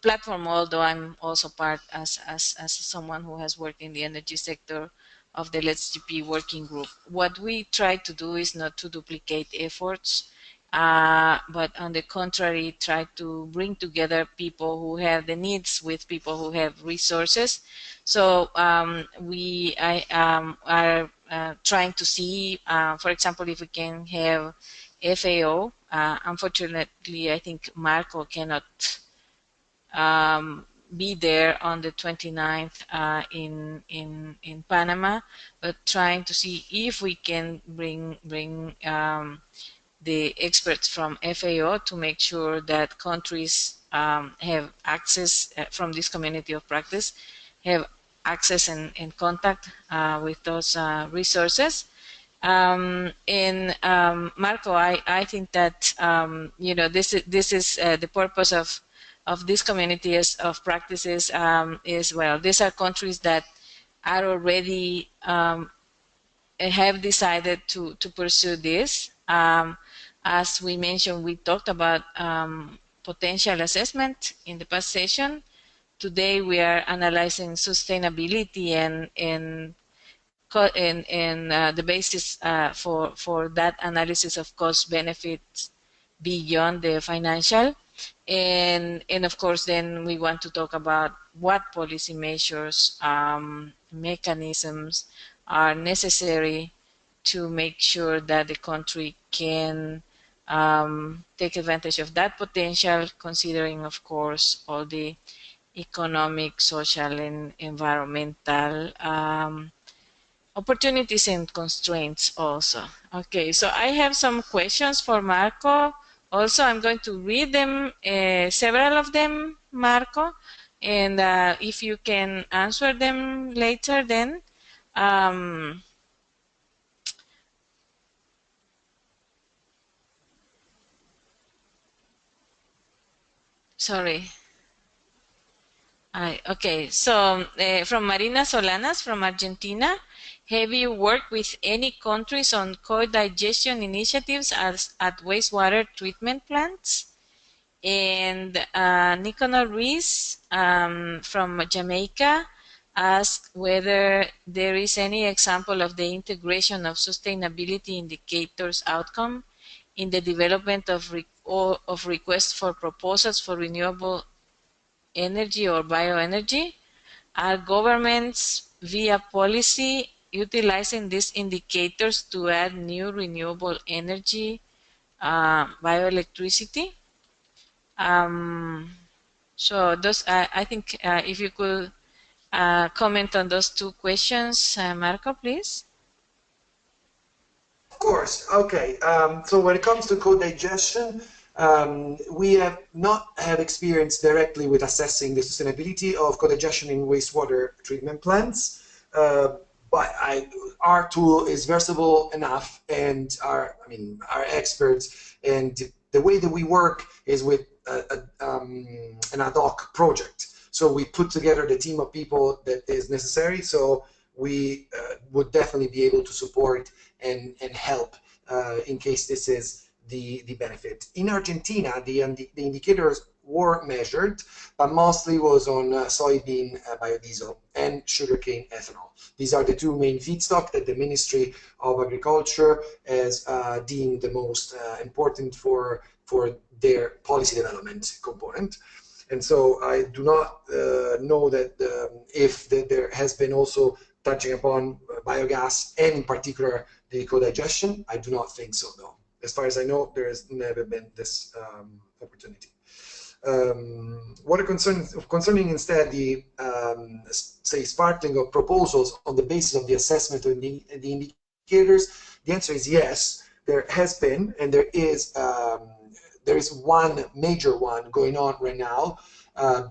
platform, although I'm also part as someone who has worked in the energy sector of the Let's GP Working Group. What we try to do is not to duplicate efforts, but on the contrary, try to bring together people who have the needs with people who have resources. So we are trying to see, for example, if we can have FAO. Unfortunately, I think Marco cannot be there on the 29th in Panama, but trying to see if we can bring the experts from FAO to make sure that countries have access from this community of practice, have access and contact with those resources. And Marco, I think that you know, this is the purpose of this community of practices is, well, these are countries that are already have decided to pursue this. As we mentioned, we talked about potential assessment in the past session. Today we are analyzing sustainability and the basis for that analysis of cost benefits beyond the financial. And of course, then we want to talk about what policy measures, mechanisms are necessary to make sure that the country can take advantage of that potential, considering, of course, all the economic, social, and environmental opportunities and constraints also. Okay, so I have some questions for Marco. Also, I'm going to read them, several of them, Marco, and if you can answer them later, then. Um, sorry. Okay, so from Marina Solanas from Argentina, have you worked with any countries on co-digestion initiatives at wastewater treatment plants? And Nicanor Rees from Jamaica asked whether there is any example of the integration of sustainability indicators outcome in the development of requests for proposals for renewable energy or bioenergy. Are governments via policy utilizing these indicators to add new renewable energy, bioelectricity? Um, so those, I think, if you could comment on those two questions, Marco, please. Of course. Okay. So when it comes to co-digestion, we have not had experience directly with assessing the sustainability of co-digestion in wastewater treatment plants. But our tool is versatile enough, and our experts, and the way that we work is with an ad hoc project. So we put together the team of people that is necessary. So we would definitely be able to support and help in case this is the benefit. In Argentina, the indicators were measured, but mostly was on soybean biodiesel and sugarcane ethanol. These are the two main feedstock that the Ministry of Agriculture has deemed the most important for their policy development component. And so I do not know that if there has been also touching upon biogas and in particular the co-digestion. I do not think so, though. As far as I know, there has never been this opportunity. What concerning instead the say sparkling of proposals on the basis of the assessment of the indicators, the answer is yes. There has been, and there is one major one going on right now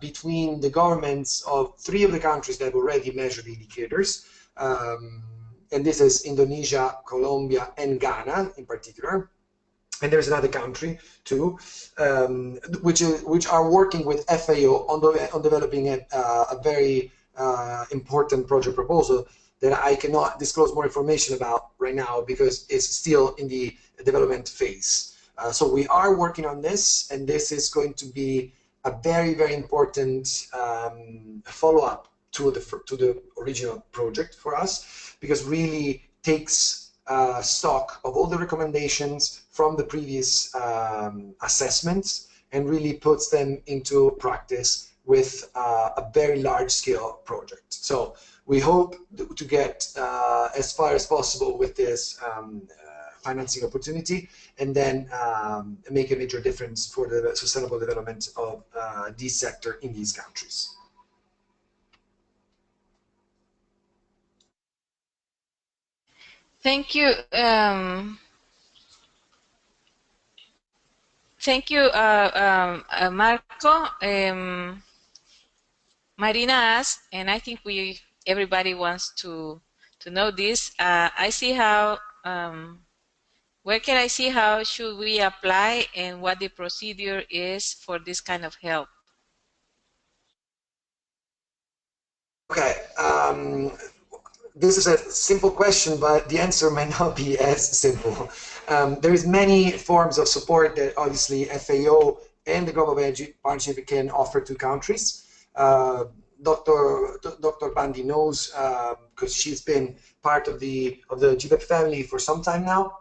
between the governments of 3 of the countries that have already measured the indicators. And this is Indonesia, Colombia, and Ghana in particular. And there's another country too, which are working with FAO on developing a very important project proposal that I cannot disclose more information about right now because it's still in the development phase. So we are working on this, and this is going to be a very, very important follow-up to the original project for us, because really takes stock of all the recommendations from the previous assessments and really puts them into practice with a very large-scale project. So we hope to get as far as possible with this financing opportunity, and then make a major difference for the sustainable development of this sector in these countries. Thank you. Thank you, Marco. Marina asked, and I think everybody wants to know this. I see how. Where can I see how should we apply and what the procedure is for this kind of help? Okay. This is a simple question, but the answer might not be as simple. There is many forms of support that obviously FAO and the Global Energy Partnership can offer to countries. Dr. Bandi knows because she's been part of the GPEP family for some time now.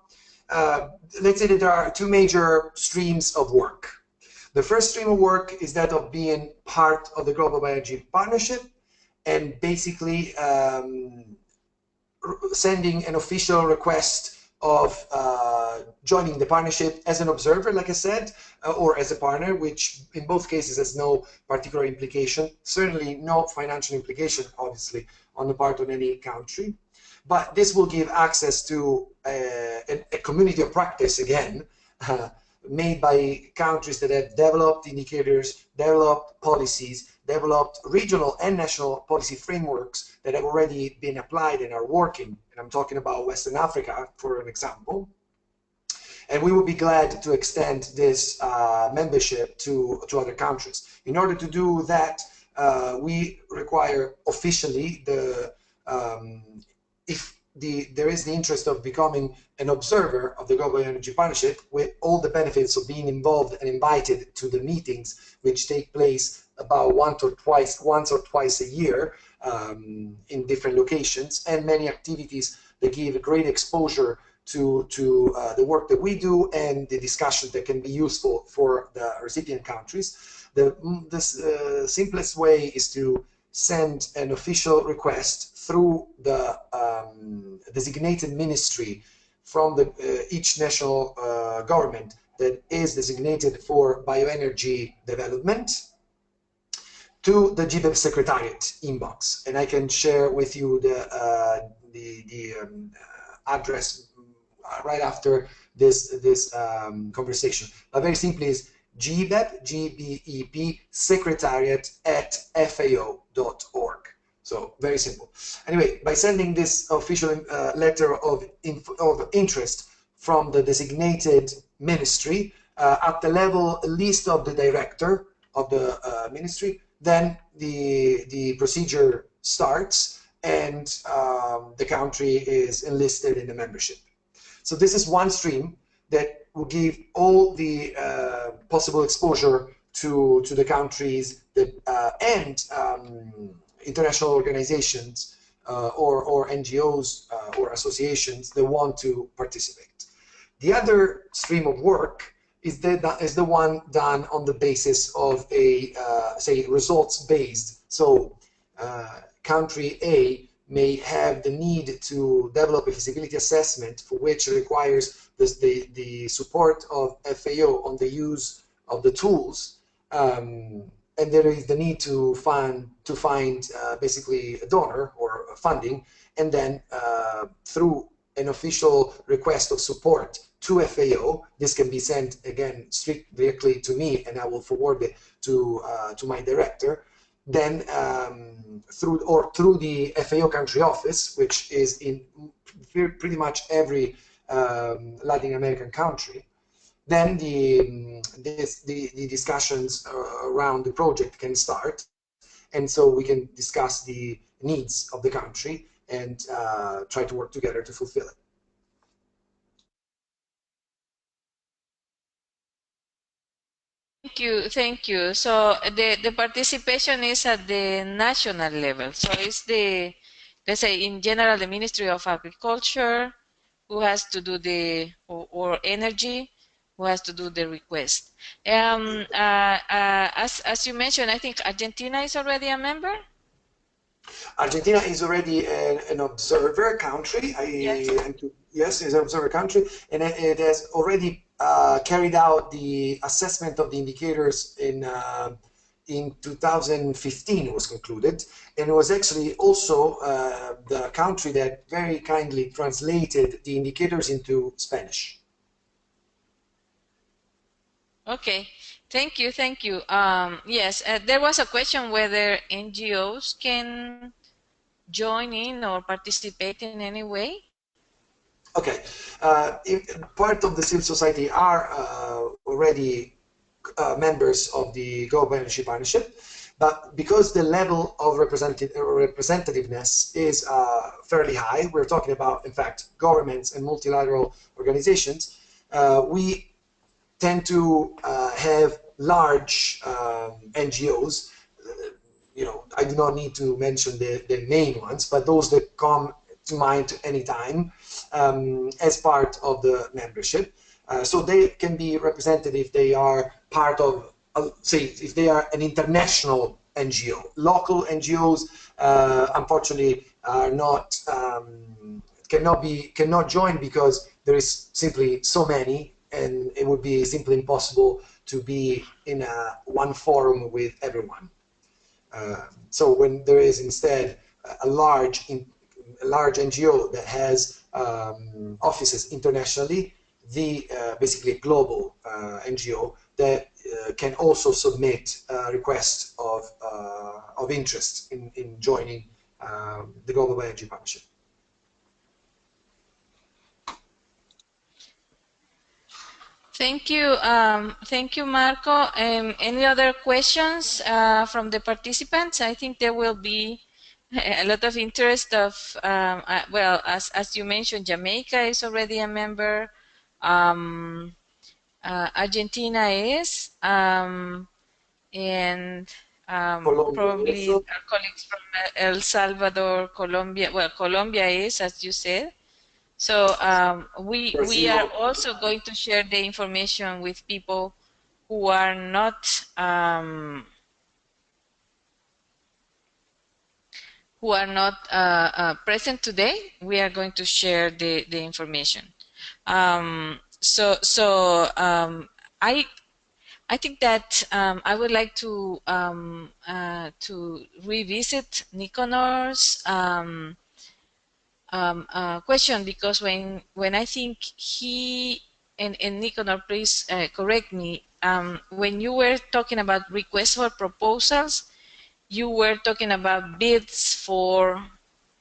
Let's say that there are 2 major streams of work. The first stream of work is that of being part of the Global Bioenergy Partnership and basically sending an official request of joining the partnership as an observer, like I said, or as a partner, which in both cases has no particular implication, certainly no financial implication, obviously, on the part of any country. But this will give access to a community of practice, again, made by countries that have developed indicators, developed policies, developed regional and national policy frameworks that have already been applied and are working. And I'm talking about Western Africa, for an example. And we would be glad to extend this membership to other countries. In order to do that, we require officially there is the interest of becoming an observer of the Global Energy Partnership, with all the benefits of being involved and invited to the meetings, which take place about once or twice a year in different locations, and many activities that give great exposure to the work that we do and the discussion that can be useful for the recipient countries. The simplest way is to send an official request through the designated ministry from each national government that is designated for bioenergy development to the GBEP Secretariat inbox. And I can share with you the address right after this conversation. But very simply is GBEP, G-B-E-P, secretariat@fao.org. So very simple. Anyway, by sending this official letter of interest from the designated ministry at the level at least of the director of the ministry, then the procedure starts and the country is enlisted in the membership. So this is one stream that will give all the possible exposure to the countries that, and international organizations or NGOs or associations that want to participate. The other stream of work is the one done on the basis of a, say, results-based. So country A may have the need to develop a feasibility assessment for which it requires the support of FAO on the use of the tools, and there is the need to find basically a donor or funding, and then through an official request of support to FAO, this can be sent again directly to me, and I will forward it to my director. Then through the FAO country office, which is in pretty much every Latin American country, then the discussions around the project can start, and so we can discuss the needs of the country and try to work together to fulfill it. Thank you. So the participation is at the national level. So it's let's say in general, the Ministry of Agriculture who has to do or energy, who has to do the request. As you mentioned, I think Argentina is already a member? Argentina is already an observer country. Yes, it's an observer country, and it has already carried out the assessment of the indicators in 2015. It was concluded, and it was actually also the country that very kindly translated the indicators into Spanish. Okay, thank you. Yes, there was a question whether NGOs can join in or participate in any way. Okay, part of the civil society are already members of the Global Energy Partnership, but because the level of representativeness is fairly high, we're talking about, in fact, governments and multilateral organizations, we tend to have large NGOs. I do not need to mention the main ones, but those that come to mind any time as part of the membership. So they can be represented if they are part of say if they are an international NGO. Local NGOs, unfortunately, are not cannot join because there is simply so many, and it would be simply impossible to be in one forum with everyone. So when there is instead a large NGO that has offices internationally, the basically a global NGO that can also submit requests of interest in joining the Global Bioenergy Partnership. Thank you, Marco. Any other questions from the participants? I think there will be a lot of interest of, well, as you mentioned, Jamaica is already a member. Argentina is, and probably also. our colleagues from El Salvador, Colombia. Well, Colombia is, as you said. So we are also going to share the information with people who are not present today. We are going to share the information. I think that I would like to revisit Niconor's question, because when I think he and Nicanor, please correct me, when you were talking about requests for proposals, you were talking about bids for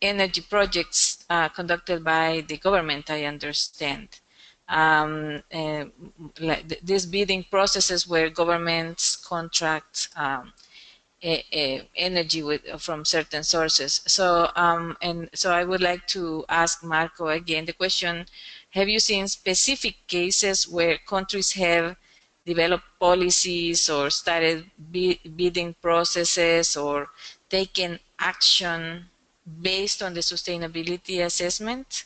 energy projects conducted by the government, I understand. Like these bidding processes where governments contract energy from certain sources. So so I would like to ask Marco again the question: have you seen specific cases where countries have developed policies or started bidding processes or taken action based on the sustainability assessment?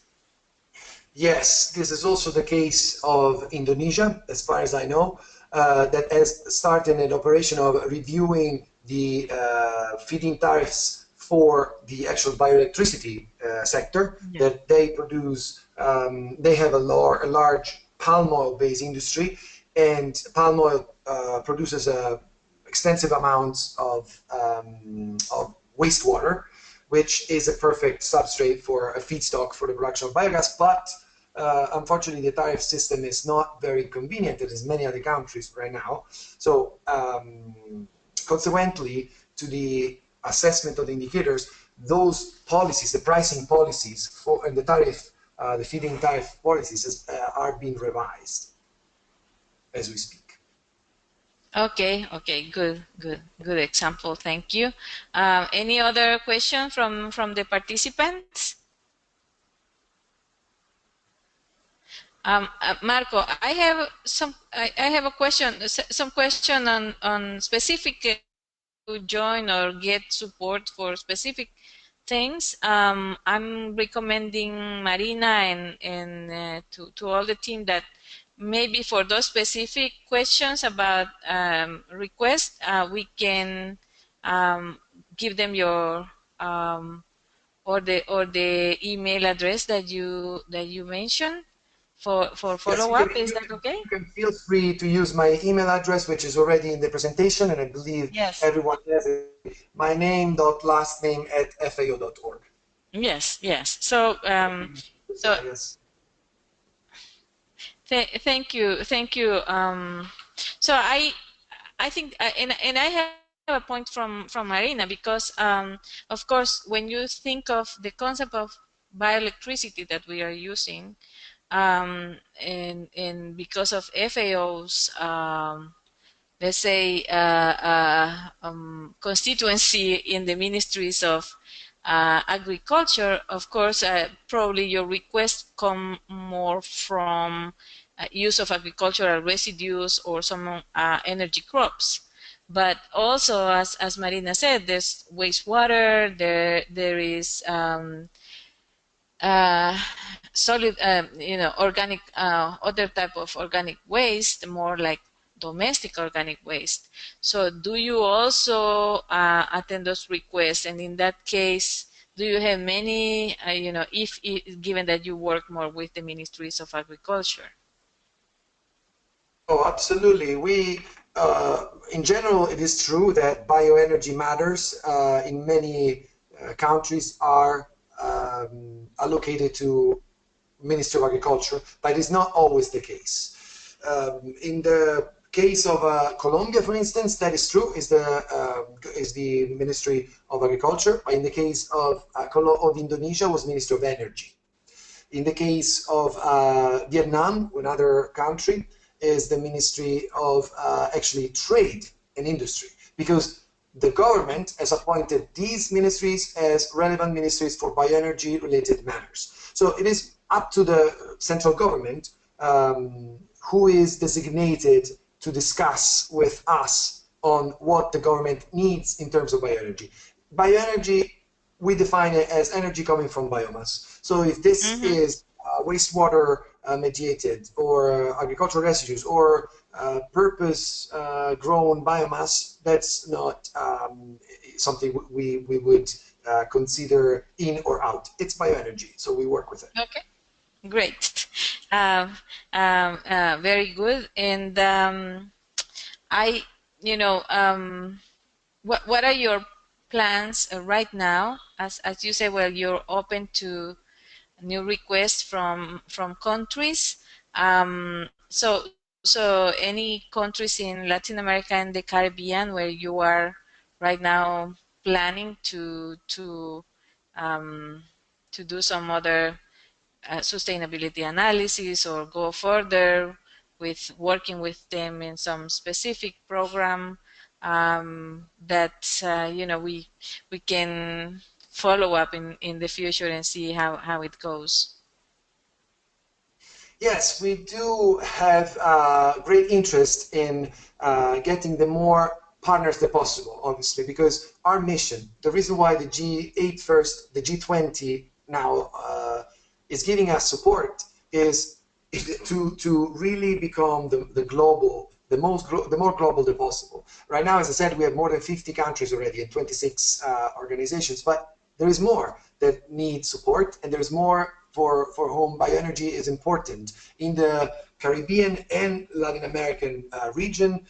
Yes, this is also the case of Indonesia, as far as I know, that has started an operation of reviewing the feed-in tariffs for the actual bioelectricity sector. Yeah. That they produce. They have a large palm oil-based industry, and palm oil produces extensive amounts of wastewater, which is a perfect substrate for a feedstock for the production of biogas. But unfortunately, the tariff system is not very convenient in many other countries right now. So consequently, to the assessment of the indicators, those policies, the pricing policies for and the tariff, the feed-in tariff policies are being revised as we speak. Okay, good example. Thank you. Any other question from the participants? Marco, I have a question. Some question on specific to join or get support for specific things. I'm recommending Marina and to all the team that maybe for those specific questions about requests, we can give them your or the email address that you mentioned for follow-up. Is that okay? You can feel free to use my email address, which is already in the presentation, and I believe everyone has it. My name dot last name at fao.org. Yes. So yes. Thank you. So I think, and I have a point from Marina, because of course when you think of the concept of bioelectricity that we are using, and because of FAO's let's say constituency in the ministries of agriculture, of course, probably your requests come more from use of agricultural residues or some energy crops. But also, as Marina said, there's wastewater, there is solid, organic, other type of organic waste, more like domestic organic waste. So do you also attend those requests? And in that case, do you have many, if given that you work more with the ministries of agriculture? Oh, absolutely. In general, it is true that bioenergy matters in many countries are allocated to Ministry of Agriculture, but it's not always the case. In the case of Colombia, for instance, that is true, is the Ministry of Agriculture. But in the case of Indonesia, was Ministry of Energy. In the case of Vietnam, another country, is the Ministry of actually Trade and Industry, because the government has appointed these ministries as relevant ministries for bioenergy related matters. So it is up to the central government who is designated to discuss with us on what the government needs in terms of bioenergy. Bioenergy, we define it as energy coming from biomass. So if this is wastewater mediated or agricultural residues or purpose grown biomass, that's not something we would consider in or out. It's bioenergy, so we work with it. Okay, great. Very good. And I, you know, what are your plans right now? As you say, well, you're open to new requests from countries. So any countries in Latin America and the Caribbean where you are right now planning to do some other sustainability analysis or go further with working with them in some specific program that we can follow up in the future and see how it goes. Yes, we do have great interest in getting the more partners that possible, obviously, because our mission, the reason why the G8 first, the G20 now is giving us support is to really become the global, the more global than possible. Right now, as I said, we have more than 50 countries already and 26 organizations, but there is more that need support, and there's more for whom bioenergy is important. In the Caribbean and Latin American region,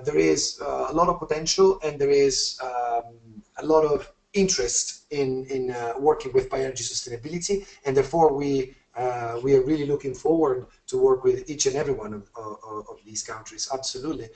there is a lot of potential, and there is a lot of interest in working with bioenergy sustainability, and therefore we are really looking forward to work with each and every one of these countries. Absolutely.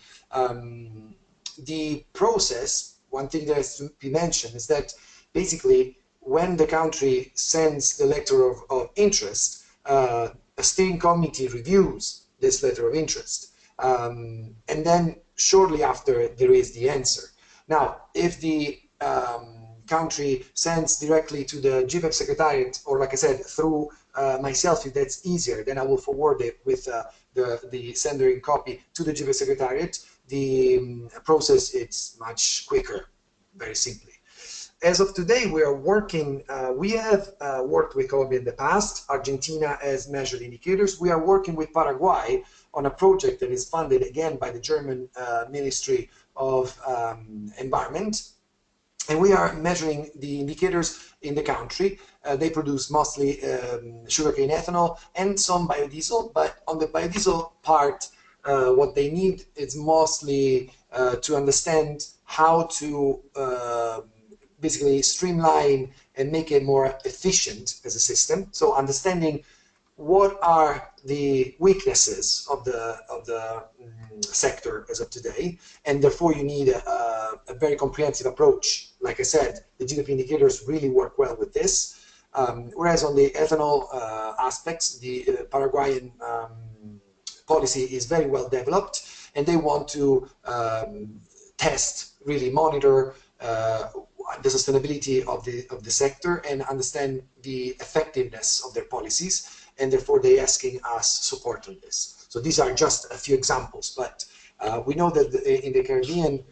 The process, one thing that has to be mentioned is that basically when the country sends the letter of interest, a steering committee reviews this letter of interest. And then shortly after there is the answer. Now, if the country sends directly to the GPEP Secretariat, or like I said, through myself, if that's easier, then I will forward it with the sender in copy to the GPEP Secretariat. The process is much quicker, very simply. As of today, we are working, we have worked with Colombia in the past. Argentina has measured indicators. We are working with Paraguay on a project that is funded again by the German Ministry of Environment. And we are measuring the indicators in the country. They produce mostly sugarcane ethanol and some biodiesel, but on the biodiesel part, what they need is mostly to understand how to basically streamline and make it more efficient as a system. So understanding what are the weaknesses of the sector as of today, and therefore you need a very comprehensive approach. Like I said, the GDP indicators really work well with this. Whereas on the ethanol aspects, the Paraguayan policy is very well developed, and they want to test, really monitor the sustainability of the sector and understand the effectiveness of their policies, and therefore they're asking us support on this. So these are just a few examples, but we know that in the Caribbean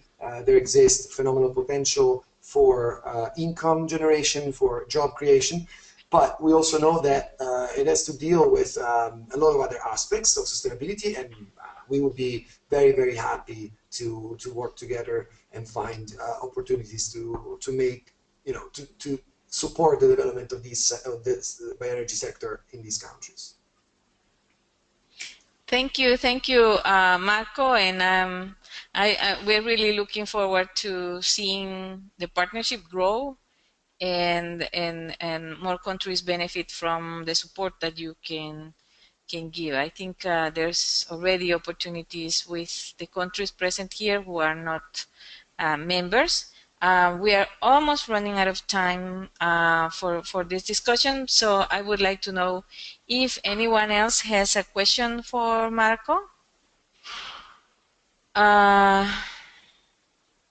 there exists phenomenal potential for income generation, for job creation. but we also know that it has to deal with a lot of other aspects of sustainability, and we would be very, very happy to work together and find opportunities to make, to support the development of this bioenergy sector in these countries. Thank you, Marco, and we're really looking forward to seeing the partnership grow and more countries benefit from the support that you can give. I think there's already opportunities with the countries present here who are not members. We are almost running out of time for this discussion, so I would like to know if anyone else has a question for Marco.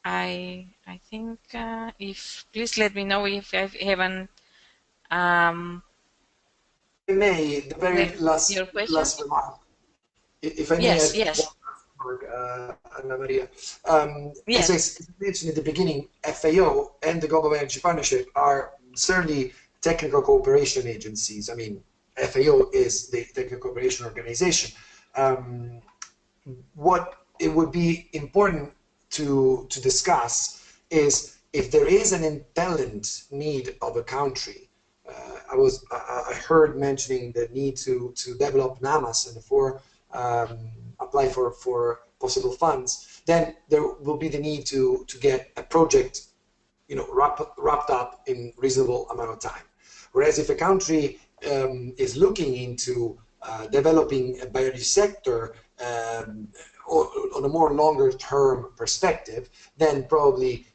I think if please let me know if I haven't If I may, the very your last question. remark, if I may Yes, add yes. one last remark, Anna Maria. Yes. As I mentioned at the beginning, FAO and the Global Energy Partnership are certainly technical cooperation agencies. I mean, FAO is the technical cooperation organization. What it would be important to discuss is if there is an intelligent need of a country. I heard mentioning the need to develop NAMAS and therefore apply for possible funds. Then there will be the need to get a project, wrapped up in reasonable amount of time. Whereas if a country is looking into developing a bioenergy sector on a more longer term perspective, then probably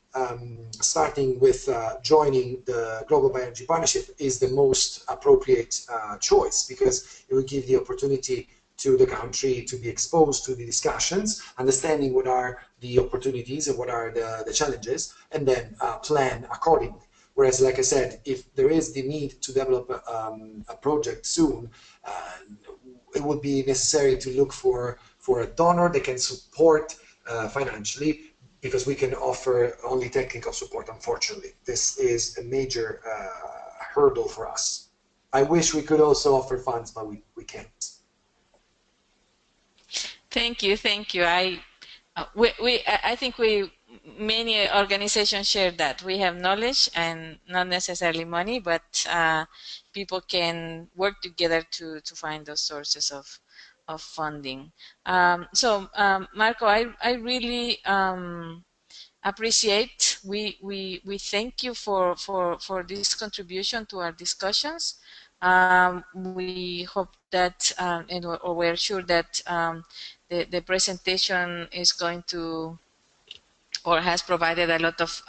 starting with joining the Global Bioenergy Partnership is the most appropriate choice, because it will give the opportunity to the country to be exposed to the discussions, understanding what are the opportunities and what are the challenges, and then plan accordingly. Whereas, like I said, if there is the need to develop a project soon, it would be necessary to look for a donor that can support financially, because we can offer only technical support, unfortunately. This is a major hurdle for us. I wish we could also offer funds, but we can't. Thank you. I think many organizations share that. We have knowledge and not necessarily money, but people can work together to find those sources of funding. Marco, I really appreciate. We thank you for this contribution to our discussions. We hope that, or we're sure that the presentation is going to, or has provided a lot of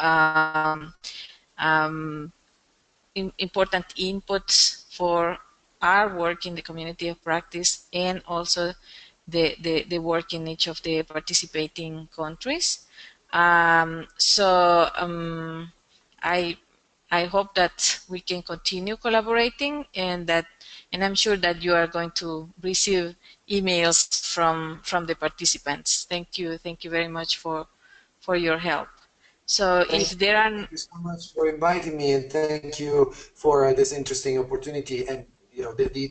important inputs for our work in the community of practice, and also the work in each of the participating countries. I hope that we can continue collaborating, and I'm sure that you are going to receive emails from the participants. Thank you very much for your help. So if there are... Thank you so much for inviting me, and thank you for this interesting opportunity and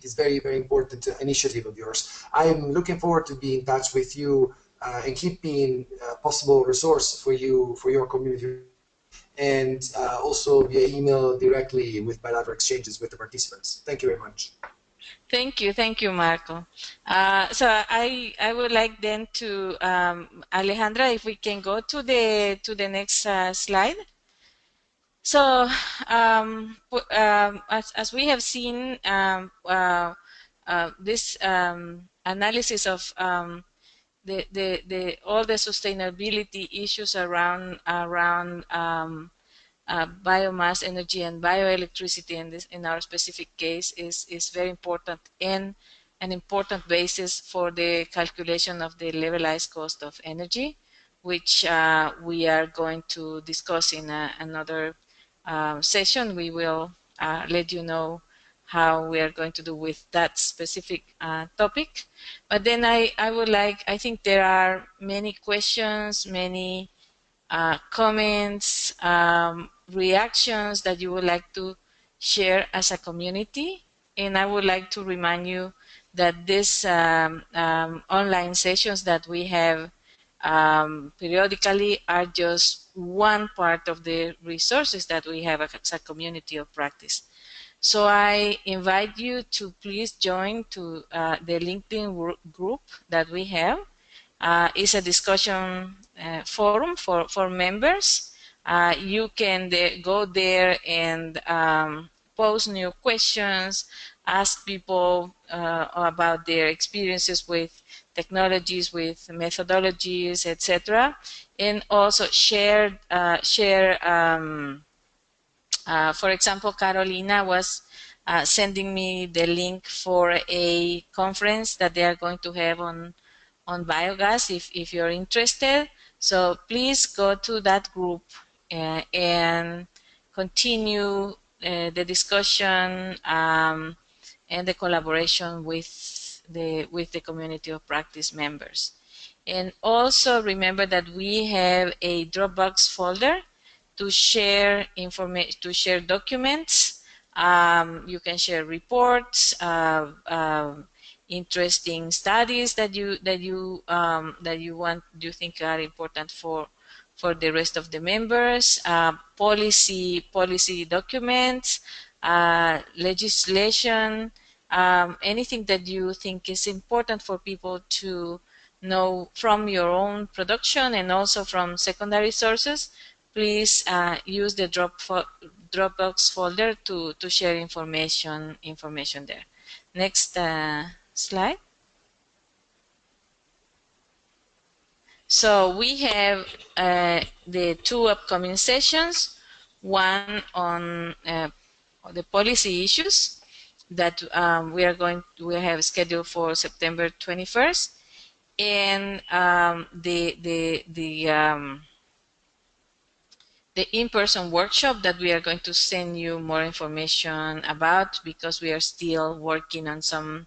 this very, very important initiative of yours. I am looking forward to be in touch with you and keep being a possible resource for you, for your community, and also via email directly with bilateral exchanges with the participants. Thank you very much. Thank you, Marco. So I would like then to Alejandra, if we can go to the next slide. So as we have seen, this analysis of all the sustainability issues around biomass energy and bioelectricity in our specific case is very important, and an important basis for the calculation of the levelized cost of energy, which we are going to discuss in another session. We will let you know how we are going to do with that specific topic. But then I think there are many questions, many comments, reactions that you would like to share as a community. And I would like to remind you that these online sessions that we have periodically are just one part of the resources that we have as a community of practice. So I invite you to please join to the LinkedIn group that we have. It's a discussion forum for members. You can go there and pose new questions, ask people about their experiences with technologies, with methodologies, etc., and also share for example, Carolina was sending me the link for a conference that they are going to have on biogas if you're interested. So please go to that group and continue the discussion and the collaboration with the community of practice members. And also remember that we have a Dropbox folder to share information, to share documents. You can share reports, interesting studies that you think are important for the rest of the members, policy documents, legislation, anything that you think is important for people to know from your own production and also from secondary sources. Please use the Dropbox folder to share information there. Next slide. So we have the two upcoming sessions, one on the policy issues that we have scheduled for September 21st, and the in-person workshop that we are going to send you more information about, because we are still working on some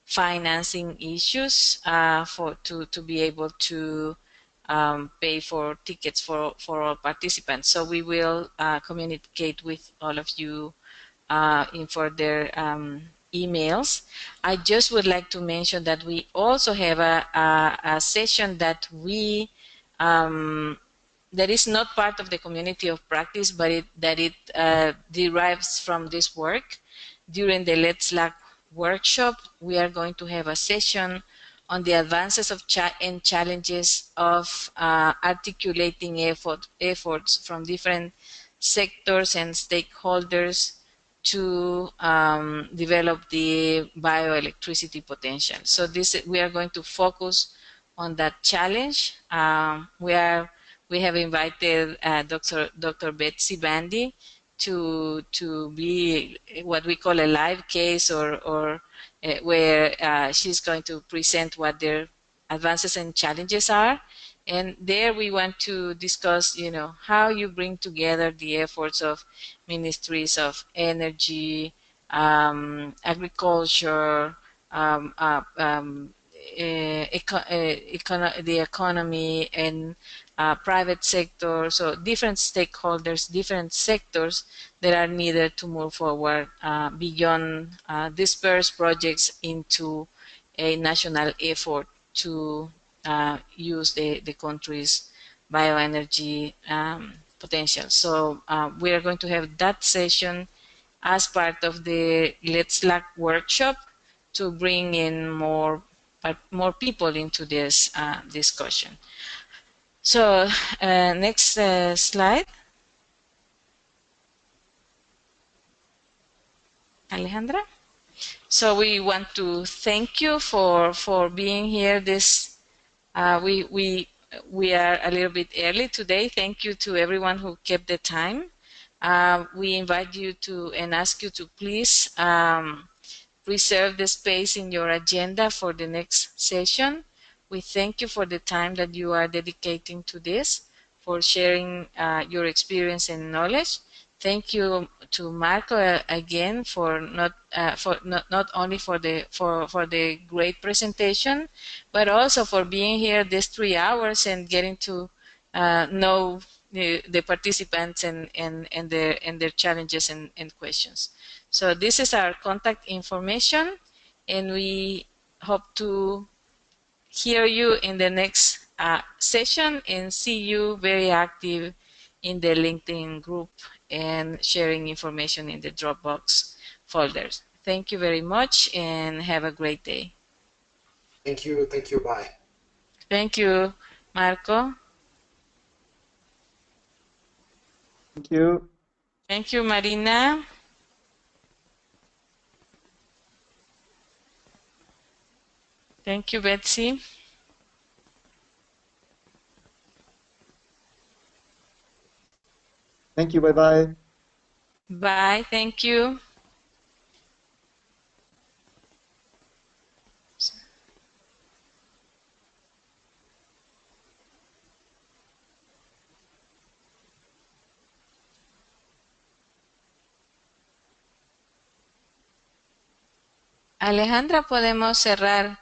financing issues to be able to pay for tickets for all participants. So we will communicate with all of you in further emails. I just would like to mention that we also have a session that we that is not part of the community of practice, but it derives from this work. During the Let's Lack workshop, we are going to have a session on the advances of and challenges of articulating efforts from different sectors and stakeholders to develop the bioelectricity potential. So we are going to focus on that challenge. We have invited Dr. Betsy Bandy to be what we call a live case, or where she's going to present what their advances and challenges are. And there we want to discuss, how you bring together the efforts of ministries of energy, agriculture, the economy, and private sector. So different stakeholders, different sectors that are needed to move forward beyond dispersed projects into a national effort to use the country's bioenergy potential. So we are going to have that session as part of the Let's Lack workshop to bring in more people into this discussion. So next slide. Alejandra. So we want to thank you for being here. We are a little bit early today. Thank you to everyone who kept the time. We invite you to and ask you to please reserve the space in your agenda for the next session. We thank you for the time that you are dedicating to this, for sharing your experience and knowledge. Thank you to Marco again for not only for the great presentation, but also for being here these 3 hours and getting to know the participants and their challenges and questions. So this is our contact information, and we hope to hear you in the next session and see you very active in the LinkedIn group and sharing information in the Dropbox folders. Thank you very much and have a great day. Thank you, bye. Thank you, Marco. Thank you. Thank you, Marina. Thank you, Betsy. Thank you. Bye bye. Bye. Thank you. Alejandra, podemos cerrar